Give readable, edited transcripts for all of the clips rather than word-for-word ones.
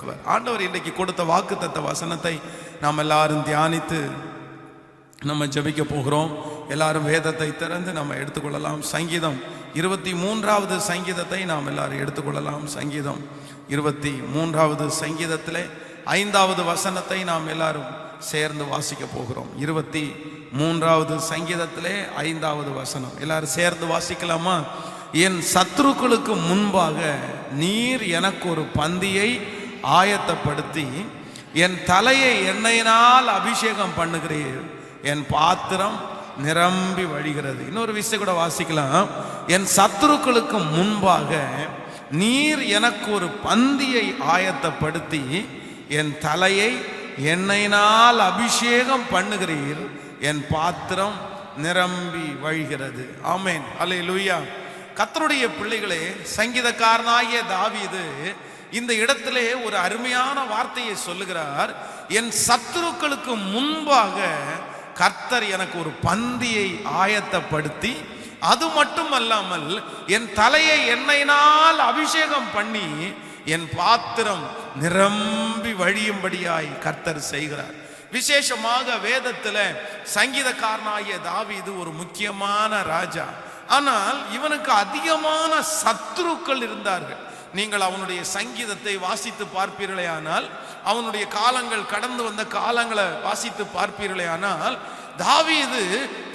ஆசீர்வதிப்பார். ஆண்டவர் இன்றைக்கு கொடுத்த வாக்குத்தத்த வசனத்தை நாம் எல்லாரும் தியானித்து நம்ம ஜெபிக்க போகிறோம். எல்லாரும் வேதத்தை திறந்து நம்ம எடுத்துக்கொள்ளலாம். சங்கீதம் 23வது சங்கீதத்தை நாம் எல்லாரும் எடுத்துக்கொள்ளலாம். சங்கீதம் 23வது சங்கீதத்திலே 5வது வசனத்தை நாம் எல்லாரும் சேர்ந்து வாசிக்க போகிறோம். 23வது சங்கீதத்திலே 5வது வசனம் எல்லாரும் சேர்ந்து வாசிக்கலாமா? என் சத்துருக்களுக்கு முன்பாக நீர் எனக்கு ஒரு பந்தியை ஆயத்தப்படுத்தி என் தலையை எண்ணெயினால் அபிஷேகம் பண்ணுகிறீர், என் பாத்திரம் நிரம்பி வழிகிறது. இன்னொரு விஷயம் கூட வாசிக்கலாம். என் சத்துருக்களுக்கு முன்பாக நீர் எனக்கு ஒரு பந்தியை ஆயத்தப்படுத்தி என் தலையை எண்ணெயினால் அபிஷேகம் பண்ணுகிறீர், என் பாத்திரம் நிரம்பி வழிகிறது. ஆமென், அல்லேலூயா. கர்த்தருடைய பிள்ளைகளே, சங்கீதக்காரனாகிய தாவீது இந்த இடத்திலே ஒரு அருமையான வார்த்தையை சொல்லுகிறார். என் சத்துருக்களுக்கு முன்பாக கர்த்தர் எனக்கு ஒரு பந்தியை ஆயத்தப்படுத்தி, அது மட்டுமல்லாமல் என் தலையை எண்ணெயினால் அபிஷேகம் பண்ணி என் பாத்திரம் நிரம்பி வழியும்படியாய் கர்த்தர் செய்கிறார். விசேஷமாக வேதத்தில் சங்கீதக்காரனாகிய தாவீது ஒரு முக்கியமான ராஜா. ஆனால் இவனுக்கு அதிகமான சத்துருக்கள் இருந்தார்கள். நீங்கள் அவனுடைய சங்கீதத்தை வாசித்து பார்ப்பீர்களே ஆனால், அவனுடைய காலங்கள் கடந்து வந்த காலங்களை வாசித்து பார்ப்பீர்களே ஆனால், தாவீது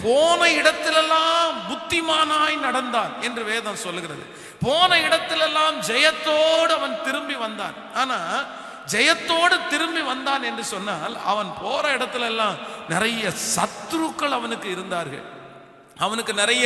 போன இடத்திலெல்லாம் புத்திமானாய் நடந்தான் என்று வேதம் சொல்லுகிறது. போன இடத்திலெல்லாம் ஜெயத்தோடு அவன் திரும்பி வந்தான். ஆனா ஜெயத்தோடு திரும்பி வந்தான் என்று சொன்னால், அவன் போற இடத்துல எல்லாம் நிறைய சத்துருக்கள் அவனுக்கு இருந்தார்கள். அவனுக்கு நிறைய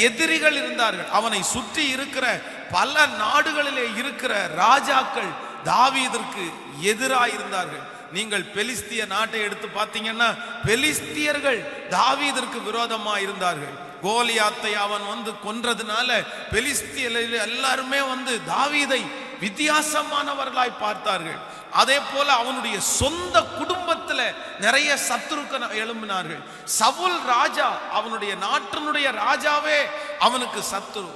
எதிரிகள் இருந்தார்கள். அவனை சுற்றி இருக்கிற பல நாடுகளிலே இருக்கிற ராஜாக்கள் தாவீதிற்கு எதிராக இருந்தார்கள். நீங்கள் பெலிஸ்திய நாட்டை எடுத்து பார்த்தீங்கன்னா, பெலிஸ்தியர்கள் தாவீதிற்கு விரோதமாக இருந்தார்கள். கோலியாத்தை அவன் வந்து கொன்றதுனால பெலிஸ்தியர்கள் எல்லாருமே வந்து தாவீதை வித்தியாசமானவர்களாய் பார்த்தார்கள். அதே போல அவனுடைய சொந்த குடும்பத்தில் நிறைய சத்துருக்கள் எழும்பினார்கள். சவுல் ராஜா, அவனுடைய நாட்டினுடைய ராஜாவே அவனுக்கு சத்துரு.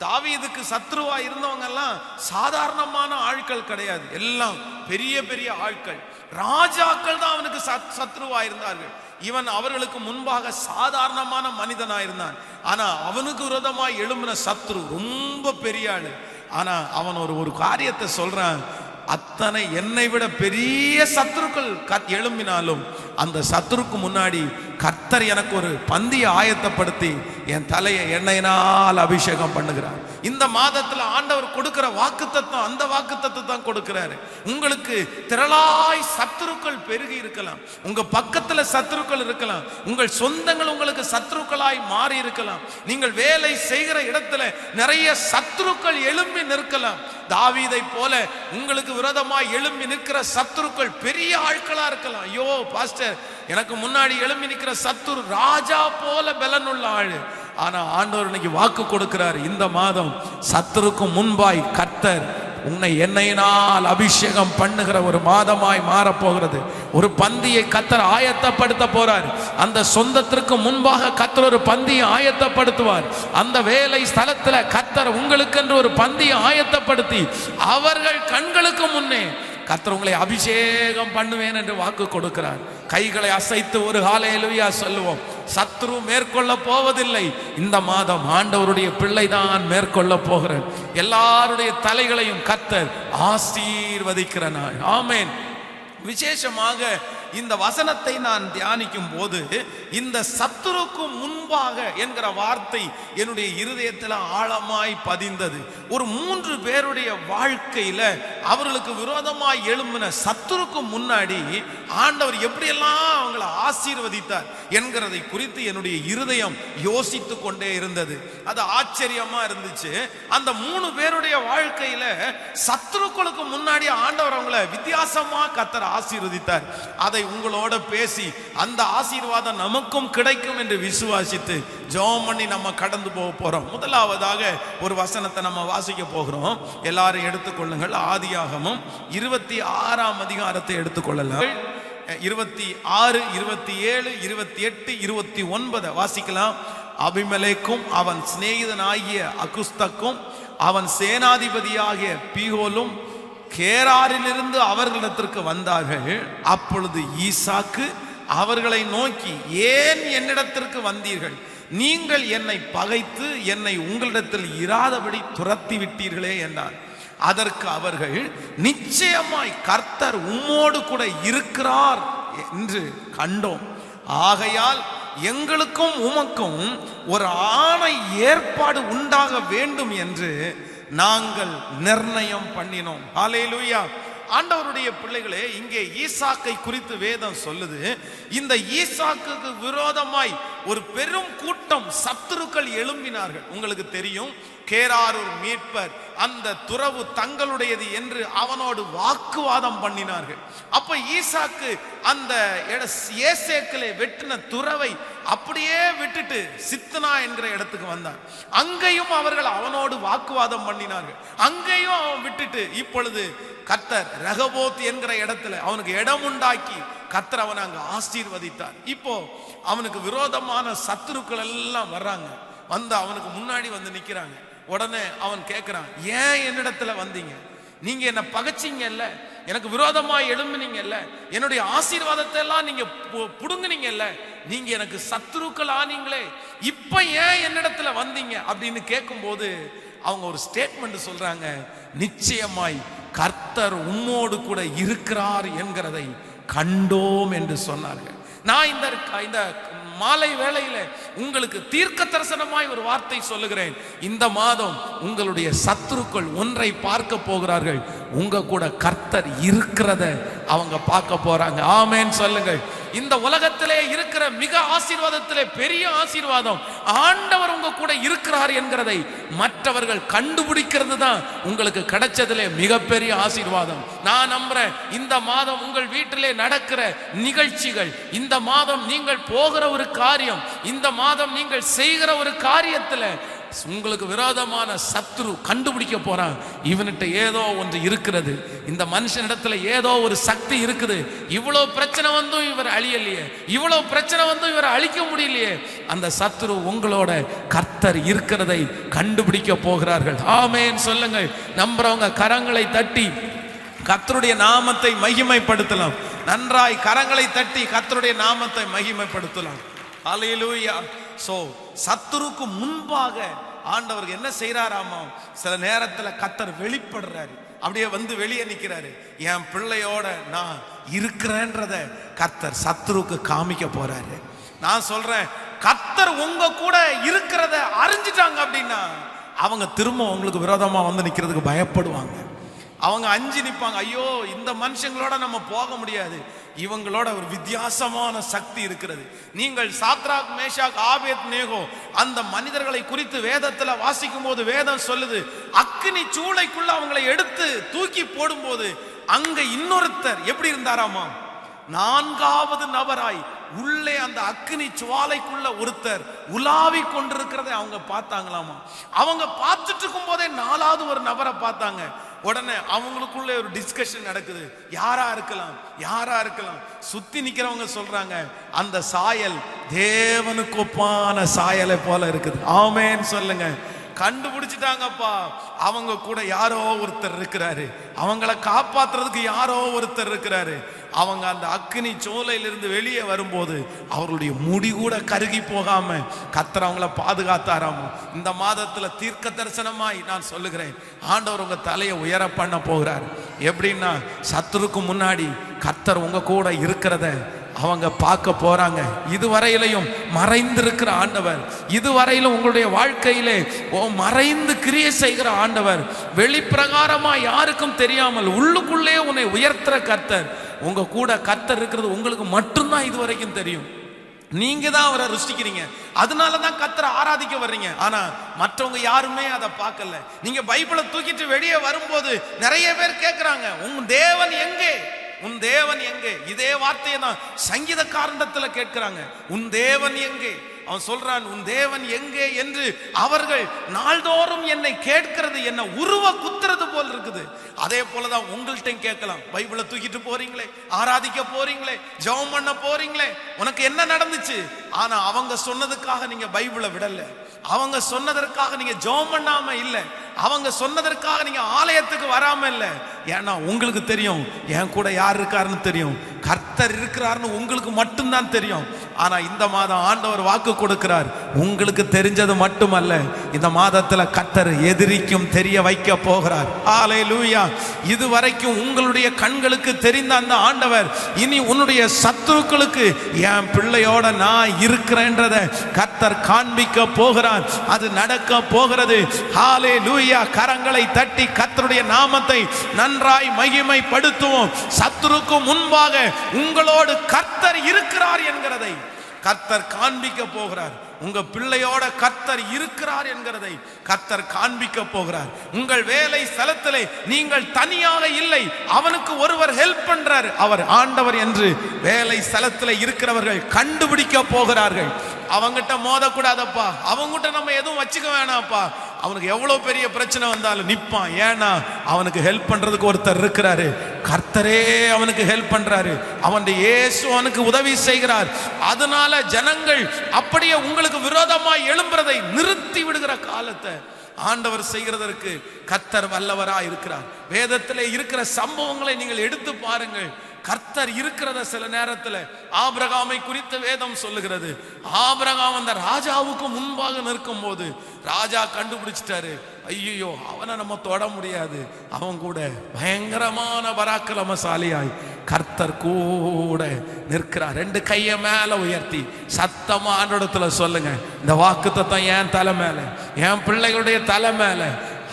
தாவீதுக்கு சத்ருவா இருந்தவங்க எல்லாம் சாதாரணமான ஆட்கள் கிடையாது, எல்லாம் பெரிய பெரிய ஆட்கள், ராஜாக்கள் தான் அவனுக்கு சத்ருவா இருந்தார்கள். இவன் அவர்களுக்கு முன்பாக சாதாரணமான மனிதனாயிருந்தான். ஆனா அவனுக்கு விரோதமாய் எழும்பின சத்ரு ரொம்ப பெரிய ஆளு. ஆனா அவன் ஒரு காரியத்தை சொல்றான், அத்தனை என்னை விட பெரிய சத்துருக்கள் எழும்பினாலும் அந்த சத்துருக்கு முன்னாடி கர்த்தர் எனக்கு ஒரு பந்தியை ஆயத்தப்படுத்தி என் தலையை எண்ணெயினால் அபிஷேகம் பண்ணுகிறார். இந்த மாதத்தில் ஆண்டவர் கொடுக்கிற வாக்குத்தத்தம் அந்த வாக்குத்தத்தை தான் கொடுக்கிறாரு. உங்களுக்கு திரளாய் சத்துருக்கள் பெருகி இருக்கலாம், உங்க பக்கத்துல சத்துருக்கள் இருக்கலாம், உங்கள் சொந்தங்கள் உங்களுக்கு சத்துருக்களாய் மாறி இருக்கலாம், நீங்கள் வேலை செய்கிற இடத்துல நிறைய சத்துருக்கள் எழும்பி நிற்கலாம். தாவீதை போல உங்களுக்கு விரோதமாய் எழும்பி நிற்கிற சத்துருக்கள் பெரிய ஆட்களா இருக்கலாம். ஐயோ பாஸ்டர், எனக்கு முன்னாடி எழும்பி நிற்கிற சத்துரு ராஜா போல பலனுள்ள ஆளு. ஆனா ஆண்டவர் இன்னைக்கு வாக்கு கொடுக்கிறார், இந்த மாதம் சத்துருக்கு முன்பாய் கர்த்தர் உன்னை எண்ணெயினால் அபிஷேகம் பண்ணுகிற ஒரு மாதமாய் மாறப்போகிறது. ஒரு பந்தியை கர்த்தர் ஆயத்தப்படுத்த போறார். அந்த சொந்தத்திற்கு முன்பாக கர்த்தர் ஒரு பந்தியை ஆயத்தப்படுத்துவார். அந்த வேலை ஸ்தலத்துல கர்த்தர் உங்களுக்கென்று ஒரு பந்தியை ஆயத்தப்படுத்தி அவர்கள் கண்களுக்கு முன்னே கர்த்தர் உங்களை அபிஷேகம் பண்ணுவேன் என்று வாக்கு கொடுக்கிறார். கைகளை அசைத்து ஒரு ஹல்லேலூயா சொல்லுவோம். சத்ரு மேற்கொள்ள போவதில்லை. இந்த மாதம் ஆண்டவருடைய பிள்ளை தான் மேற்கொள்ள போகிறார். எல்லாருடைய தலைகளையும் கர்த்தர் ஆசீர்வதிக்கிற நாள். ஆமென். விசேஷமாக இந்த வசனத்தை நான் தியானிக்கும் போது இந்த சத்துருக்கு முன்பாக என்கிற வார்த்தை என்னுடைய இருதயத்தில் ஆழமாய் பதிந்தது. ஒரு 3 பேருடைய வாழ்க்கையில அவர்களுக்கு விரோதமாய் எழும்பின சத்துருக்கு முன்னாடி ஆண்டவர் எப்படியெல்லாம் அவங்களை ஆசீர்வதித்தார் என்கிறதை குறித்து என்னுடைய இருதயம் யோசித்து கொண்டே இருந்தது. அது ஆச்சரியமா இருந்துச்சு. அந்த 3 பேருடைய வாழ்க்கையில சத்துருக்களுக்கு முன்னாடி ஆண்டவர் அவங்களை வித்தியாசமா கர்த்தர் ஆசீர்வதித்தார். அதை உங்களோட பேசி அந்த ஆசீர்வாதம் நமக்கும் கிடைக்கும் என்று விசுவாசித்து ஜெபம் பண்ணி நம்ம கடந்து போக போறோம். முதலாவதாக ஒரு வசனத்தை நம்ம வாசிக்க போகிறோம். எல்லாரும் எடுத்துக்கொள்ளுங்கள். ஆதியாகமம் 26ஆம் அதிகாரத்தை எடுத்துக்கொள்ளலாம். 26, 27, 28, 29 வாசிக்கலாம். அபிமெலேக்கும் அவன் சிநேகிதனாகிய அகுஸ்தக்கும் அவன் சேனாதிபதியாகிய பீகோலும் கேராரிலிருந்து அவர்களிடத்திற்கு வந்தார்கள். அப்பொழுது ஈசாக்கு அவர்களை நோக்கி, ஏன் என்னிடத்திற்கு வந்தீர்கள்? நீங்கள் என்னை பகைத்து என்னை உங்களிடத்தில் இராதபடி துரத்தி விட்டீர்களே என்றார். அதற்கு அவர்கள், நிச்சயமாய் கர்த்தர் உம்மோடு கூட இருக்கிறார் என்று கண்டோம். ஆகையால் எங்களுக்கும் உமக்கும் ஒரு ஆணை ஏற்பாடு உண்டாக வேண்டும் என்று நாங்கள் நிர்ணயம் பண்ணினோம். ஹல்லேலூயா. ஆண்டவருடைய பிள்ளைகளே, இங்கே ஈசாக்கை குறித்து வேதம் சொல்லுது. இந்த ஈசாக்குக்கு விரோதமாய் ஒரு பெரும் கூட்டம் சத்துருக்கள் எழும்பினார்கள். உங்களுக்கு தெரியும், கேராரூர் மீட்பர் அந்த துறவு தங்களுடையது என்று அவனோடு வாக்குவாதம் பண்ணினார்கள். அப்ப ஈசாக்கு அந்த ஏசேக்கிலே வெட்டின துறவை அப்படியே விட்டுட்டு சித்தனா என்கிற இடத்துக்கு வந்தான். அங்கேயும் அவர்கள் அவனோடு வாக்குவாதம் பண்ணினார்கள். அங்கேயும் அவன் விட்டுட்டு இப்பொழுது கர்த்தர் ரகபோத் என்கிற இடத்துல அவனுக்கு இடம் உண்டாக்கி கர்த்தர் அவனை அங்க ஆசீர்வதித்தார். இப்போ அவனுக்கு விரோதமான சத்துருக்கள் எல்லாம் வர்றாங்க. வந்து அவனுக்கு முன்னாடி வந்து நிக்கிறாங்க. உடனே அவன் கேட்கிறான், ஏன் என்னிடத்துல வந்தீங்க? நீங்க என்ன பகைச்சிங்கல்ல, எனக்கு விரோதமா எழும்பினீங்கல்ல, என்னுடைய ஆசீர்வாதத்தை எல்லாம் நீங்க புடுங்குனீங்கல்ல, நீங்க எனக்கு சத்துருக்கள் ஆனீங்களே, இப்ப ஏன் என்னிடத்துல வந்தீங்க அப்படின்னு கேட்கும்போது அவங்க ஒரு ஸ்டேட்மெண்ட் சொல்றாங்க, நிச்சயமாய் கர்த்தர் உம்மோடு கூட இருக்கிறார் என்கிறதை கண்டோம் என்று சொன்னார்கள். நான் இந்த மாலை வேளையில உங்களுக்கு தீர்க்க தரிசனமாய் ஒரு வார்த்தை சொல்லுகிறேன். இந்த மாதம் உங்களுடைய சத்துருக்கள் ஒன்றை பார்க்க போகிறார்கள், உங்க கூட கர்த்தர் இருக்கிறத அவங்க பார்க்க போறாங்க. ஆமென் சொல்லுங்கள். இந்த உலகத்திலே இருக்கிற மிக ஆசீர்வாதத்திலே பெரிய ஆசீர்வாதம் ஆண்டவர் உங்க கூட இருக்கிறார் என்கிறதை மற்றவர்கள் கண்டுபிடிக்கிறது தான் உங்களுக்கு கிடைச்சதிலே மிகப்பெரிய ஆசீர்வாதம். நான் நம்புறேன், இந்த மாதம் உங்கள் வீட்டிலே நடக்கிற நிகழ்ச்சிகள், இந்த மாதம் நீங்கள் போகிற ஒரு காரியம், இந்த மாதம் நீங்கள் செய்கிற ஒரு காரியத்தில் உங்களுக்கு விரோதமான சத்ரு கண்டுபிடிக்க போறான். இவன்கிட்ட ஏதோ ஒன்று இருக்கிறது, இந்த மனுஷனிடத்துல ஏதோ ஒரு சக்தி இருக்குது, இவ்வளவு பிரச்சனை வந்தும் இவர் அழியலையே, இவ்வளவு பிரச்சனை வந்தும் இவரை அழிக்க முடியலையே, அந்த சத்ரு உங்களோட கர்த்தர் இருக்கிறதை கண்டுபிடிக்க போகிறார்கள். ஆமென் சொல்லுங்கள். நம்புறவங்க கரங்களை தட்டி கர்த்தருடைய நாமத்தை மகிமைப்படுத்தலாம். நன்றாய் கரங்களை தட்டி கர்த்தருடைய நாமத்தை மகிமைப்படுத்தலாம். ஹல்லேலூயா. சோ சத்துருக்கு முன்பாக ஆண்டவர் என்ன செய்யறாராமா, சில நேரத்துல கர்த்தர் வெளிப்படுறாரு, அப்படியே வந்து வெளியே நிக்கிறாரு. என் பிள்ளையோட நான் இருக்கிறேன்றத கர்த்தர் சத்துருக்கு காமிக்க போறாரு. நான் சொல்றேன், கர்த்தர் உங்க கூட இருக்கிறத அறிஞ்சிட்டாங்க அப்படின்னா அவங்க திரும்ப உங்களுக்கு விரோதமா வந்து நிக்கிறதுக்கு பயப்படுவாங்க. அவங்க அஞ்சு நிற்பாங்க, ஐயோ இந்த மனுஷங்களோட நம்ம போக முடியாது, இவங்களோட ஒரு வித்தியாசமான சக்தி இருக்கிறது. நீங்கள் சாத்ராக் மேஷாக் ஆபேத் நேகோ அந்த மனிதர்களை குறித்து வேதத்தில் வாசிக்கும் போது வேதம் சொல்லுது, அக்கினி சூளைக்குள்ள அவங்களை எடுத்து தூக்கி போடும்போது அங்க இன்னொருத்தர் எப்படி இருந்தாராமா, நான்காவது நபராய் உள்ளே அந்த அக்கினி சுவாலைக்குள்ள ஒருத்தர் உலாவி கொண்டிருக்கிறதை அவங்க பார்த்தாங்களாமா. அவங்க பார்த்துட்டு இருக்கும் போதே நாலாவது ஒரு நபரை பார்த்தாங்க. உடனே அவங்களுக்குள்ள ஒரு டிஸ்கஷன் நடக்குது, யாரா இருக்கலாம், யாரா இருக்கலாம். சுத்தி நிக்கிறவங்க சொல்றாங்க, அந்த சாயல் தேவனுக்கு ஒப்பான சாயலை போல இருக்குது. ஆமென் சொல்லுங்க. கண்டுபிடிச்சிட்டாங்கப்பா, அவங்க கூட யாரோ ஒருத்தர் இருக்கிறாரு, அவங்கள காப்பாத்துறதுக்கு யாரோ ஒருத்தர் இருக்கிறாரு. அவங்க அந்த அக்கினி சோலையிலிருந்து வெளியே வரும்போது அவர்களுடைய முடி கூட கருகி போகாம கர்த்தர் அவங்கள பாதுகாத்தாராமோ. இந்த மாதத்துல தீர்க்க தரிசனமாய் நான் சொல்லுகிறேன், ஆண்டவர் உங்க தலையை உயர பண்ண போகிறார். எப்படின்னா, சத்துருக்கு முன்னாடி கர்த்தர் உங்க கூட இருக்கிறத அவங்க பார்க்க போறாங்க. இதுவரையிலையும் மறைந்திருக்கிற ஆண்டவர், இதுவரையிலும் உங்களுடைய வாழ்க்கையிலே மறைந்து கிரியை செய்கிற ஆண்டவர், வெளிப்பிரகாரமா யாருக்கும் தெரியாமல் உள்ளுக்குள்ளே உன்னை உயர்த்துற கர்த்தர், உங்க கூட கர்த்தர் இருக்கிறது உங்களுக்கு மட்டும்தான் இதுவரைக்கும் தெரியும். நீங்க தான் அவரை ருஷ்டிக்கிறீங்க, அதனாலதான் கர்த்தரை ஆராதிக்க வர்றீங்க. ஆனா மற்றவங்க யாருமே அதை பார்க்கல. நீங்க பைபிளை தூக்கிட்டு வெளியே வரும்போது நிறைய பேர் கேட்கிறாங்க, உன் தேவன் எங்கே, உன் தேவன் எங்கே? இதே வார்த்தையை தான் சங்கீதக்காரண்டத்துல கேட்கிறாங்க, உன் தேவன் எங்கே? அவன் சொல்றான், உன் தேவன் எங்கே என்று அவர்கள் நாள்தோறும் என்னை கேட்கிறது என்ன உருவ குத்துறது போல் இருக்குது. அதே போலதான் உங்கள்கிட்ட கேட்கலாம். பைபிளை தூக்கிட்டு போறீங்களே, ஆராதிக்க போறீங்களே, ஜெபம் பண்ண போறீங்களே, உனக்கு என்ன நடந்துச்சு? ஆனா அவங்க சொன்னதுக்காக நீங்க பைபிளை விடல, அவங்க சொன்னதற்காக நீங்க ஜெபம் பண்ணாம இல்ல, அவங்க சொன்னதற்காக நீங்க ஆலயத்துக்கு வராம இல்ல, ஏன்னா உங்களுக்கு தெரியும் என் கூட யார் இருக்காருன்னு தெரியும், கர்த்தர் இருக்கிறாருன்னு உங்களுக்கு மட்டும்தான் தெரியும். ஆனா இந்த மாதம் ஆண்டவர் வாக்கு கொடுக்கிறார், உங்களுக்கு தெரிஞ்சது மட்டுமல்ல, இந்த மாதத்துல கர்த்தர் எதிரிக்கும் தெரிய வைக்க போகிறார். ஹல்லேலூயா. இதுவரைக்கும் உங்களுடைய கண்களுக்கு தெரிந்த அந்த ஆண்டவர் இனி உன்னுடைய சத்துருக்களுக்கு என் பிள்ளையோட நான் இருக்கிறேன்றத கர்த்தர் காண்பிக்க போகிறார். அது நடக்க போகிறது. ஹல்லேலூயா. கரங்களை தட்டி கர்த்தருடைய நாமத்தை நன்றாய் மகிமைப்படுத்துவோம். சத்துருக்கு முன்பாக உங்களோடு கர்த்தர் இருக்கிறார் என்கிறதை கர்த்தர் காண்பிக்க போகிறார். உங்க பிள்ளையோட கர்த்தர் இருக்கிறார் என்கிறதை கர்த்தர் காண்பிக்க போகிறார். உங்கள் வேலை ஸ்தலத்திலே நீங்கள் தனியாக இல்லை, அவனுக்கு ஒருவர் ஹெல்ப் பண்றார், அவர் ஆண்டவர் என்று வேலை ஸ்தலத்திலே இருக்கிறவர்கள் கண்டுபிடிக்க போகிறார்கள். அவங்கிட்ட மோதக்கூடாதப்பா, அவங்கிட்ட நம்ம எதுவும் வச்சுக்க வேணாம்ப்பா, அவனுக்கு எவ்வளவு பெரிய பிரச்சனை வந்தாலும் நிற்பான். ஏன்னா அவனுக்கு ஹெல்ப் பண்றதுக்கு ஒருத்தர் இருக்கிறாரு, கர்த்தரே அவனுக்கு ஹெல்ப் பண்றாரு, அவனுடைய இயேசு அவனுக்கு உதவி செய்கிறார். அதனால ஜனங்கள் அப்படியே உங்களுக்கு விரோதமாய் எழும்புறதை நிறுத்தி விடுகிற காலத்தை ஆண்டவர் செய்கிறதற்கு கர்த்தர் வல்லவரா இருக்கிறார். வேதத்திலே இருக்கிற சம்பவங்களை நீங்கள் எடுத்து பாருங்கள். கர்த்தர் இருக்கிறத சில நேரத்தில் ஆபிரகாமை குறித்து வேதம் சொல்லுகிறது. ஆபிரகாம் அந்த ராஜாவுக்கு முன்பாக நிற்கும் போது ராஜா கண்டுபிடிச்சிட்டாரு, ஐயோ அவனை நம்ம தொட முடியாது, அவன் கூட பயங்கரமான பராக்கிரமசாலியாய் கர்த்தர் கூட நிற்கிறார். ரெண்டு கையை மேல உயர்த்தி சத்தமா ஆண்டவரிடத்துல சொல்லுங்க, இந்த வாக்குத்தத்தம் என் தலை மேல, என் பிள்ளைகளுடைய தலை மேல.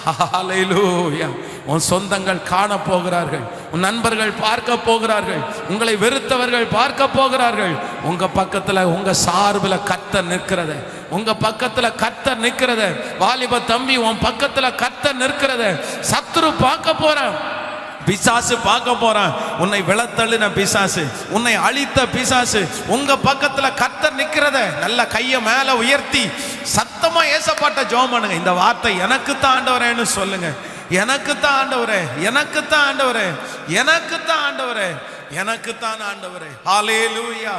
ஹல்லேலூயா. உன் சொந்தங்கள் காண போகிறார்கள், உன் நண்பர்கள் பார்க்க போகிறார்கள், உங்களை வெறுத்தவர்கள் பார்க்க போகிறார்கள். உங்க பக்கத்துல உங்க சார்பில் கர்த்தர் நிற்கிறத, உங்க பக்கத்துல கர்த்தர் நிற்கிறத, வாலிப தம்பி உன் பக்கத்துல கர்த்தர் நிற்கிறத சத்துரு பார்க்க போறான், பிசாசு பார்க்க போறான். உன்னை விளத்தள்ளின பிசாசு, உன்னை அழித்த பிசாசு உங்க பக்கத்துல கர்த்தர் நிக்கிறத நல்ல கைய மேல உயர்த்தி சத்தமா ஏசப்பாட்ட ஜெபம் பண்ணுங்க. இந்த வார்த்தை எனக்கு தான் ஆண்டவரேன்னு சொல்லுங்க. எனக்கு தான் ஆண்டவரே, எனக்கு தான் ஆண்டவரே, எனக்கு தான் ஆண்டவரே, எனக்கு தான் ஆண்டவரே. ஹல்லேலூயா.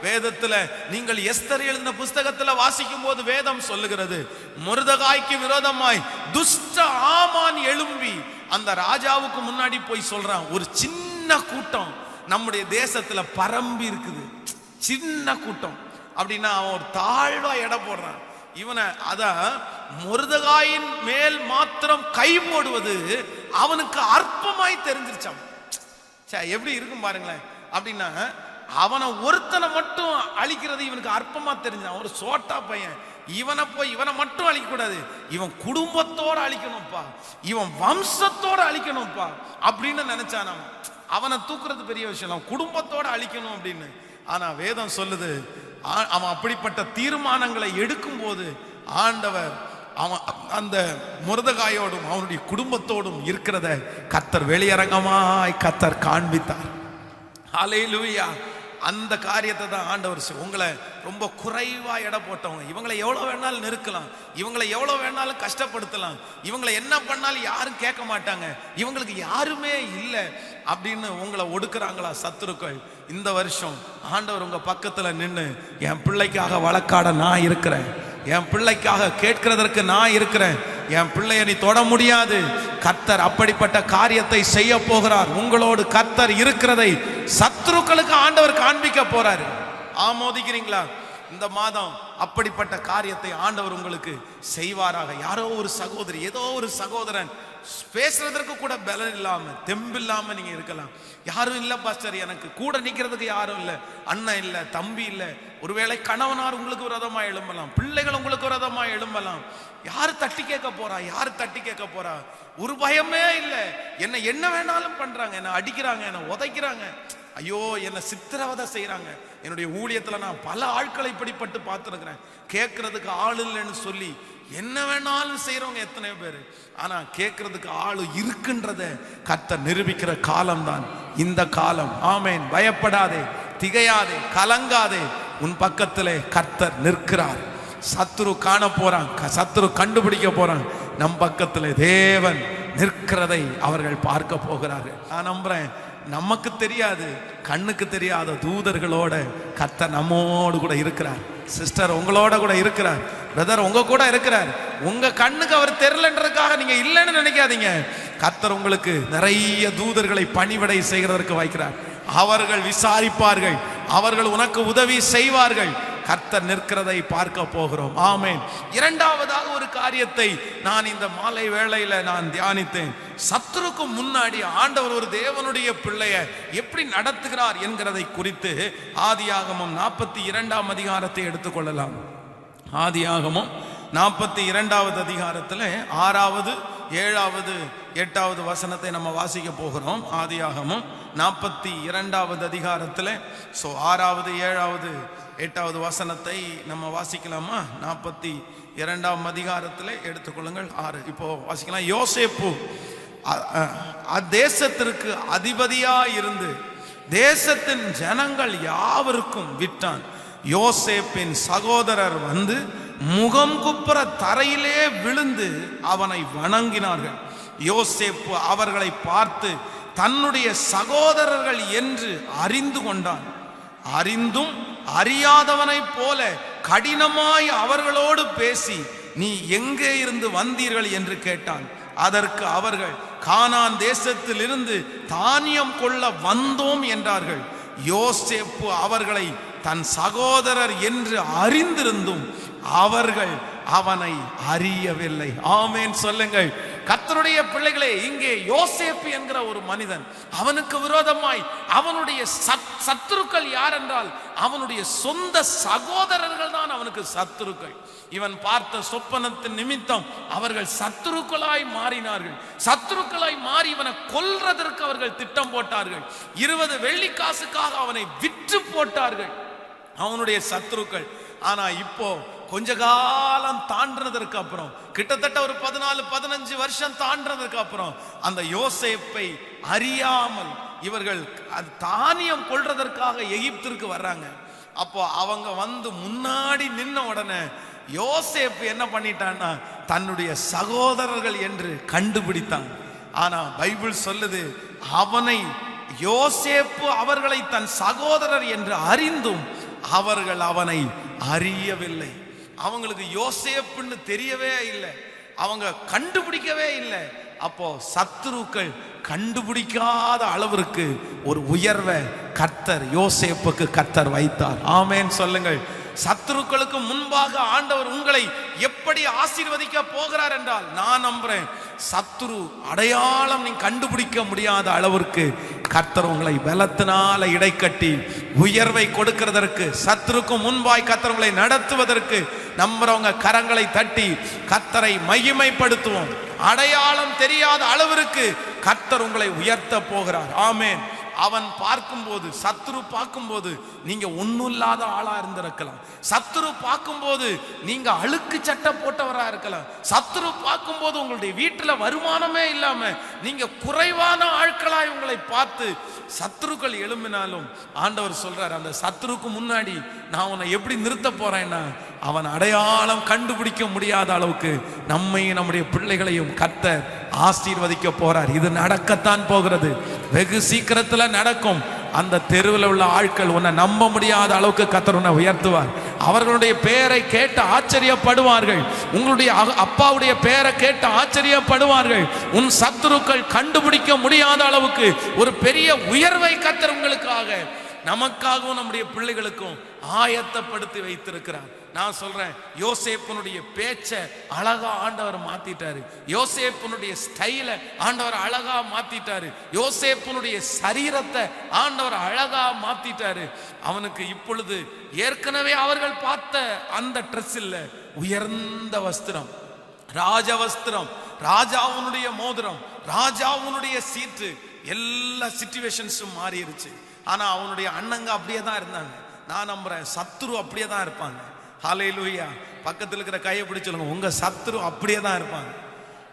வேதத்துல நீங்கள் எஸ்தர் எழுதின புஸ்தகத்துல வாசிக்கும் போது வேதம் சொல்லுகிறது, மொர்தெகாய்க்கு விரோதமாய் துஷ்ட ஆமான் எழும்பி அந்த ராஜாவுக்கு முன்னாடி போய் சொல்றான். ஒரு சின்ன கூட்டம் நம்முடைய தேசத்துல பரம்பி இருக்குது, சின்ன கூட்டம் அப்படின்னா அவன் ஒரு தாழ்வா எடை போடுறான். இவனை அதான் மொர்தெகாயின் மேல் மாத்திரம் கை போடுவது அவனுக்கு அற்பமாய் தெரிஞ்சிருச்சான். எப்படி இருக்கும் பாருங்களேன். அப்படின்னா அவனை ஒருத்தனை மட்டும் அழிக்கிறது இவனுக்கு அற்பமா தெரிஞ்சான். ஒரு சோட்டா பையன், இவனை போய் இவனை மட்டும் அழிக்க கூடாது, இவன் குடும்பத்தோட அழிக்கணும்ப்பா, இவன் வம்சத்தோட அழிக்கணும்ப்பா அப்படின்னு நினைச்சான். அவனை தூக்குறது பெரிய விஷயம், குடும்பத்தோட அழிக்கணும் அப்படின்னு. ஆனா வேதம் சொல்லுது, அவன் அப்படிப்பட்ட தீர்மானங்களை எடுக்கும் போது ஆண்டவர் அவன் அந்த மொர்தெகாயோடும் அவனுடைய குடும்பத்தோடும் இருக்கிறத கர்த்தர் வெளியரங்கமாய் கர்த்தர் காண்பித்தார். ஹல்லேலூயா. அந்த காரியத்தை தான் ஆண்டவர் உங்களை ரொம்ப குறைவா எடை போட்டவங்க, இவங்களை எவ்வளவு வேணாலும் நெருக்கலாம், இவங்களை எவ்வளவு வேணாலும் கஷ்டப்படுத்தலாம், இவங்களை என்ன பண்ணாலும் யாரும் கேட்க மாட்டாங்க, இவங்களுக்கு யாருமே இல்லை அப்படின்னு உங்களை ஒடுக்குறாங்களா சத்துருக்கள்? இந்த வருஷம் ஆண்டவர் உங்க பக்கத்துல நின்று, என் பிள்ளைக்காக வழக்காட நான் இருக்கிறேன், என் பிள்ளைக்காக கேட்கிறதற்கு நான் இருக்கிறேன், என் பிள்ளைய நீ தொட முடியாது. கர்த்தர் அப்படிப்பட்ட காரியத்தை செய்ய போகிறார். உங்களோடு கர்த்தர் இருக்கிறதை சத்துருக்களுக்கு ஆண்டவர் காண்பிக்க போறாரு. ஆமோதிக்கிறீங்களா? இந்த மாதம் அப்படிப்பட்ட காரியத்தை ஆண்டவர் உங்களுக்கு செய்வாராக. யாரோ ஒரு சகோதரி, ஏதோ ஒரு சகோதரன் பேசுறதற்கு கூட பலம் இல்லாம தெம்பில்லாம நீங்க இருக்கலாம். யாரும் இல்ல பாஸ்டர், எனக்கு கூட நிக்கிறதுக்கு யாரும் இல்ல, அண்ணன் இல்ல, தம்பி இல்ல. ஒருவேளை கணவனார் உங்களுக்கு விரோதமா எழும்பலாம், பிள்ளைகள் உங்களுக்கு விரோதமா எழும்பலாம். யாரு தட்டி கேட்க போறா? யாரு தட்டி கேட்க போறா? ஒரு பயமே இல்லை. என்ன வேணாலும் பண்றாங்க, என்ன அடிக்கிறாங்க, என்ன உதைக்கிறாங்க, ஐயோ என்ன சித்திரவதை செய்யறாங்க. என்னுடைய ஊழியத்துல நான் பல ஆட்களை இப்படிப்பட்டு பார்த்துருக்கிறேன். கேட்கறதுக்கு ஆள் இல்லைன்னு சொல்லி என்ன வேணாலும் செய்யறவங்க எத்தனை பேர். ஆனா கேட்கறதுக்கு ஆளு இருக்குன்றத கர்த்தர் நிரூபிக்கிற காலம்தான் இந்த காலம். ஆமேன். பயப்படாதே, திகையாதே, கலங்காதே. உன் பக்கத்திலே கர்த்தர் நிற்கிறார். சத்துரு காண போறான், சத்துரு கண்டுபிடிக்க போறான். நம் பக்கத்திலே தேவன் நிற்கிறதை அவர்கள் பார்க்க போகிறார்கள். நான் நம்புறேன், நமக்கு தெரியாது, கண்ணுக்கு தெரியாத தூதர்களோட கர்த்தர் நம்மோடு கூட இருக்கிறார். சிஸ்டர் உங்களோட கூட இருக்கிறார், பிரதர் உங்க கூட இருக்கிறார். உங்க கண்ணுக்கு அவர் தெரியலன்றதுக்காக நீங்க இல்லைன்னு நினைக்காதீங்க. கர்த்தர் உங்களுக்கு நிறைய தூதர்களை பணிவிடை செய்கிறதற்கு வைக்கிறார். அவர்கள் விசாரிப்பார்கள், அவர்கள் உனக்கு உதவி செய்வார்கள். கர்த்தர் நிற்கிறதை பார்க்க போகிறோம். ஆமென். இரண்டாவதாக ஒரு காரியத்தை நான் இந்த மாலை வேளையில நான் தியானித்தேன். சத்துருக்கு முன்னாடி ஆண்டவர் ஒரு தேவனுடைய பிள்ளைய எப்படி நடத்துகிறார் என்கிறதை குறித்து ஆதியாகமம் 42ஆம் அதிகாரத்தை எடுத்துக்கொள்ளலாம். ஆதியாகமம் 42வது அதிகாரத்தில் 6வது 7வது 8வது வசனத்தை நம்ம வாசிக்க போகிறோம். ஆதியாகமம் 42வது அதிகாரத்தில் 6வது 7வது 8வது வசனத்தை நம்ம வாசிக்கலாமா? 42ஆம் அதிகாரத்தில் எடுத்துக்கொள்ளுங்கள். 6 இப்போ வாசிக்கலாம். யோசேப்பு அத்தேசத்திற்கு அதிபதியாய் இருந்து தேசத்தின் ஜனங்கள் யாவருக்கும் விட்டான். யோசேப்பின் சகோதரர் வந்து முகம் குப்புற தரையிலே விழுந்து அவனை வணங்கினார்கள். யோசேப்பு அவர்களை பார்த்து தன்னுடைய சகோதரர்கள் என்று அறிந்து கொண்டான். அறிந்தும் அறியாதவனைப் போல கடினமாய் அவர்களோடு பேசி, நீ எங்கே இருந்து வந்தீர்கள் என்று கேட்டான். அதற்கு அவர்கள், கானான் தேசத்தில் இருந்து தானியம் கொள்ள வந்தோம் என்றார்கள். யோசேப்பு அவர்களை தன் சகோதரர் என்று அறிந்திருந்தும் அவர்கள் அவனை அறியவில்லை. ஆமென் சொல்லுங்கள். கர்த்தருடைய பிள்ளைகளே, இங்கே யோசேப்பு என்கிற ஒரு மனிதன், அவனுக்கு விரோதமாய் அவனுடைய சத்துருக்கள் யார் என்றால் அவனுடைய சொந்த சகோதரர்கள் தான் அவனுக்கு சத்துருக்கள். இவன் பார்த்த சொப்பனத்தின் நிமித்தம் அவர்கள் சத்துருக்களாய் மாறினார்கள். சத்துருக்களாய் மாறி இவனை கொல்றதற்கு அவர்கள் திட்டம் போட்டார்கள். 20 வெள்ளிக்காசுக்காக அவனை விற்று போட்டார்கள் அவனுடைய சத்துருக்கள். ஆனா இப்போ கொஞ்ச காலம் தாண்டினதற்கு அப்புறம், கிட்டத்தட்ட ஒரு 14-15 வருஷம் தாண்டினதற்கு அப்புறம், அந்த யோசேப்பை அறியாமல் இவர்கள் தானியம் கொள்றதற்காக எகிப்திற்கு வர்றாங்க. அப்போ அவங்க வந்து முன்னாடி நின்ன உடனே யோசேப்பு என்ன பண்ணிட்டான்னா தன்னுடைய சகோதரர்கள் என்று கண்டுபிடித்தான். ஆனா பைபிள் சொல்லுது, அவனை யோசேப்பு அவர்களை தன் சகோதரர் என்று அறிந்தும் அவர்கள் அவனை அறியவில்லை. அவங்களுக்கு யோசேப்புன்னு தெரியவே இல்லை, அவங்க கண்டுபிடிக்கவே இல்லை. அப்போ சத்துருக்கள் கண்டுபிடிக்காத அளவிற்கு ஒரு உயர்வை கர்த்தர் யோசேப்புக்கு கர்த்தர் வைத்தார். ஆமென் சொல்லுங்கள். சத்துருக்களுக்கு முன்பாக ஆண்டவர் உங்களை எப்படி ஆசீர்வதிக்க போகிறார் என்றால், நான் நம்புறேன், சத்துரு அடையாளம் நீ கண்டுபிடிக்க முடியாத அளவிற்கு கர்த்தர் உங்களை பலத்தினால இடைக்கட்டி உயர்வை கொடுக்கிறதற்கு, சத்துருக்கு முன்பாய் கர்த்தர் உங்களை நடத்துவதற்கு நம்புறவங்க கரங்களை தட்டி கர்த்தரை மகிமைப்படுத்துவோம். அடையாளம் தெரியாத அளவிற்கு கர்த்தர் உங்களை உயர்த்த போகிறார். ஆமென். அவன் பார்க்கும்போது, சத்துரு பார்க்கும்போது நீங்க ஒன்னும் இல்லாத ஆளா இருந்திருக்கலாம். சத்துரு பார்க்கும்போது நீங்க அழுக்கு சட்டை போட்டவரா இருக்கலாம். சத்துரு பார்க்கும்போது உங்களுடைய வீட்டுல வருமானமே இல்லாம நீங்க குறைவான ஆட்களாய் உங்களை பார்த்து சத்துருக்கள் எழும்பினாலும் ஆண்டவர் சொல்றார், அந்த சத்துருக்கு முன்னாடி நான் உன்னை எப்படி நிறுத்த போறேன்னா, அவன் அடையாளம் கண்டுபிடிக்க முடியாத அளவுக்கு நம்மையும் நம்முடைய பிள்ளைகளையும் கர்த்தர் ஆசீர்வதிக்க போறார். இது நடக்கத்தான் போகிறது, வெகு சீக்கிரத்துல நடக்கும். அந்த தெருவில் உள்ள ஆட்கள் உன்னை நம்ப முடியாத அளவுக்கு கர்த்தர் உன்னை உயர்த்துவார். அவர்களுடைய பெயரை கேட்டு ஆச்சரியப்படுவார்கள். உங்களுடைய அப்பாவுடைய பெயரை கேட்டு ஆச்சரியப்படுவார்கள். உன் சத்துருக்கள் கண்டுபிடிக்க முடியாத அளவுக்கு ஒரு பெரிய உயர்வை கர்த்தர் உங்களுக்காக, நமக்காகவும் நம்முடைய பிள்ளைகளுக்கும் ஆயத்தப்படுத்தி வைத்திருக்கிறார். நான் சொல்றேன், யோசேப்புனுடைய பேச்ச அழகா ஆண்டவர் மாத்திட்டாரு. யோசேப்புனுடைய ஸ்டைல ஆண்டவர் அழகா மாத்திட்டாரு. யோசேப்புனுடைய சரீரத்தை ஆண்டவர் அழகா மாத்திட்டாரு. அவனுக்கு இப்பொழுது ஏற்கனவே அவர்கள் பார்த்த அந்த ட்ரெஸ் இல்ல, உயர்ந்த வஸ்திரம், ராஜ வஸ்திரம், ராஜாவுனுடைய மோதிரம், ராஜாவுனுடைய சீட்டு, எல்லா சிச்சுவேஷன்ஸும் மாறிடுச்சு. ஆனா அவனுடைய அண்ணங்க அப்படியே தான் இருந்தாங்க. நான் நம்புறேன் சத்துரு அப்படியே தான் இருப்பாங்க. ஹல்லேலூயா. பக்கத்தில் இருக்கிற கையை பிடிச்சு சொல்லுங்க, உங்க சத்துரு அப்படியே தான் இருப்பாங்க.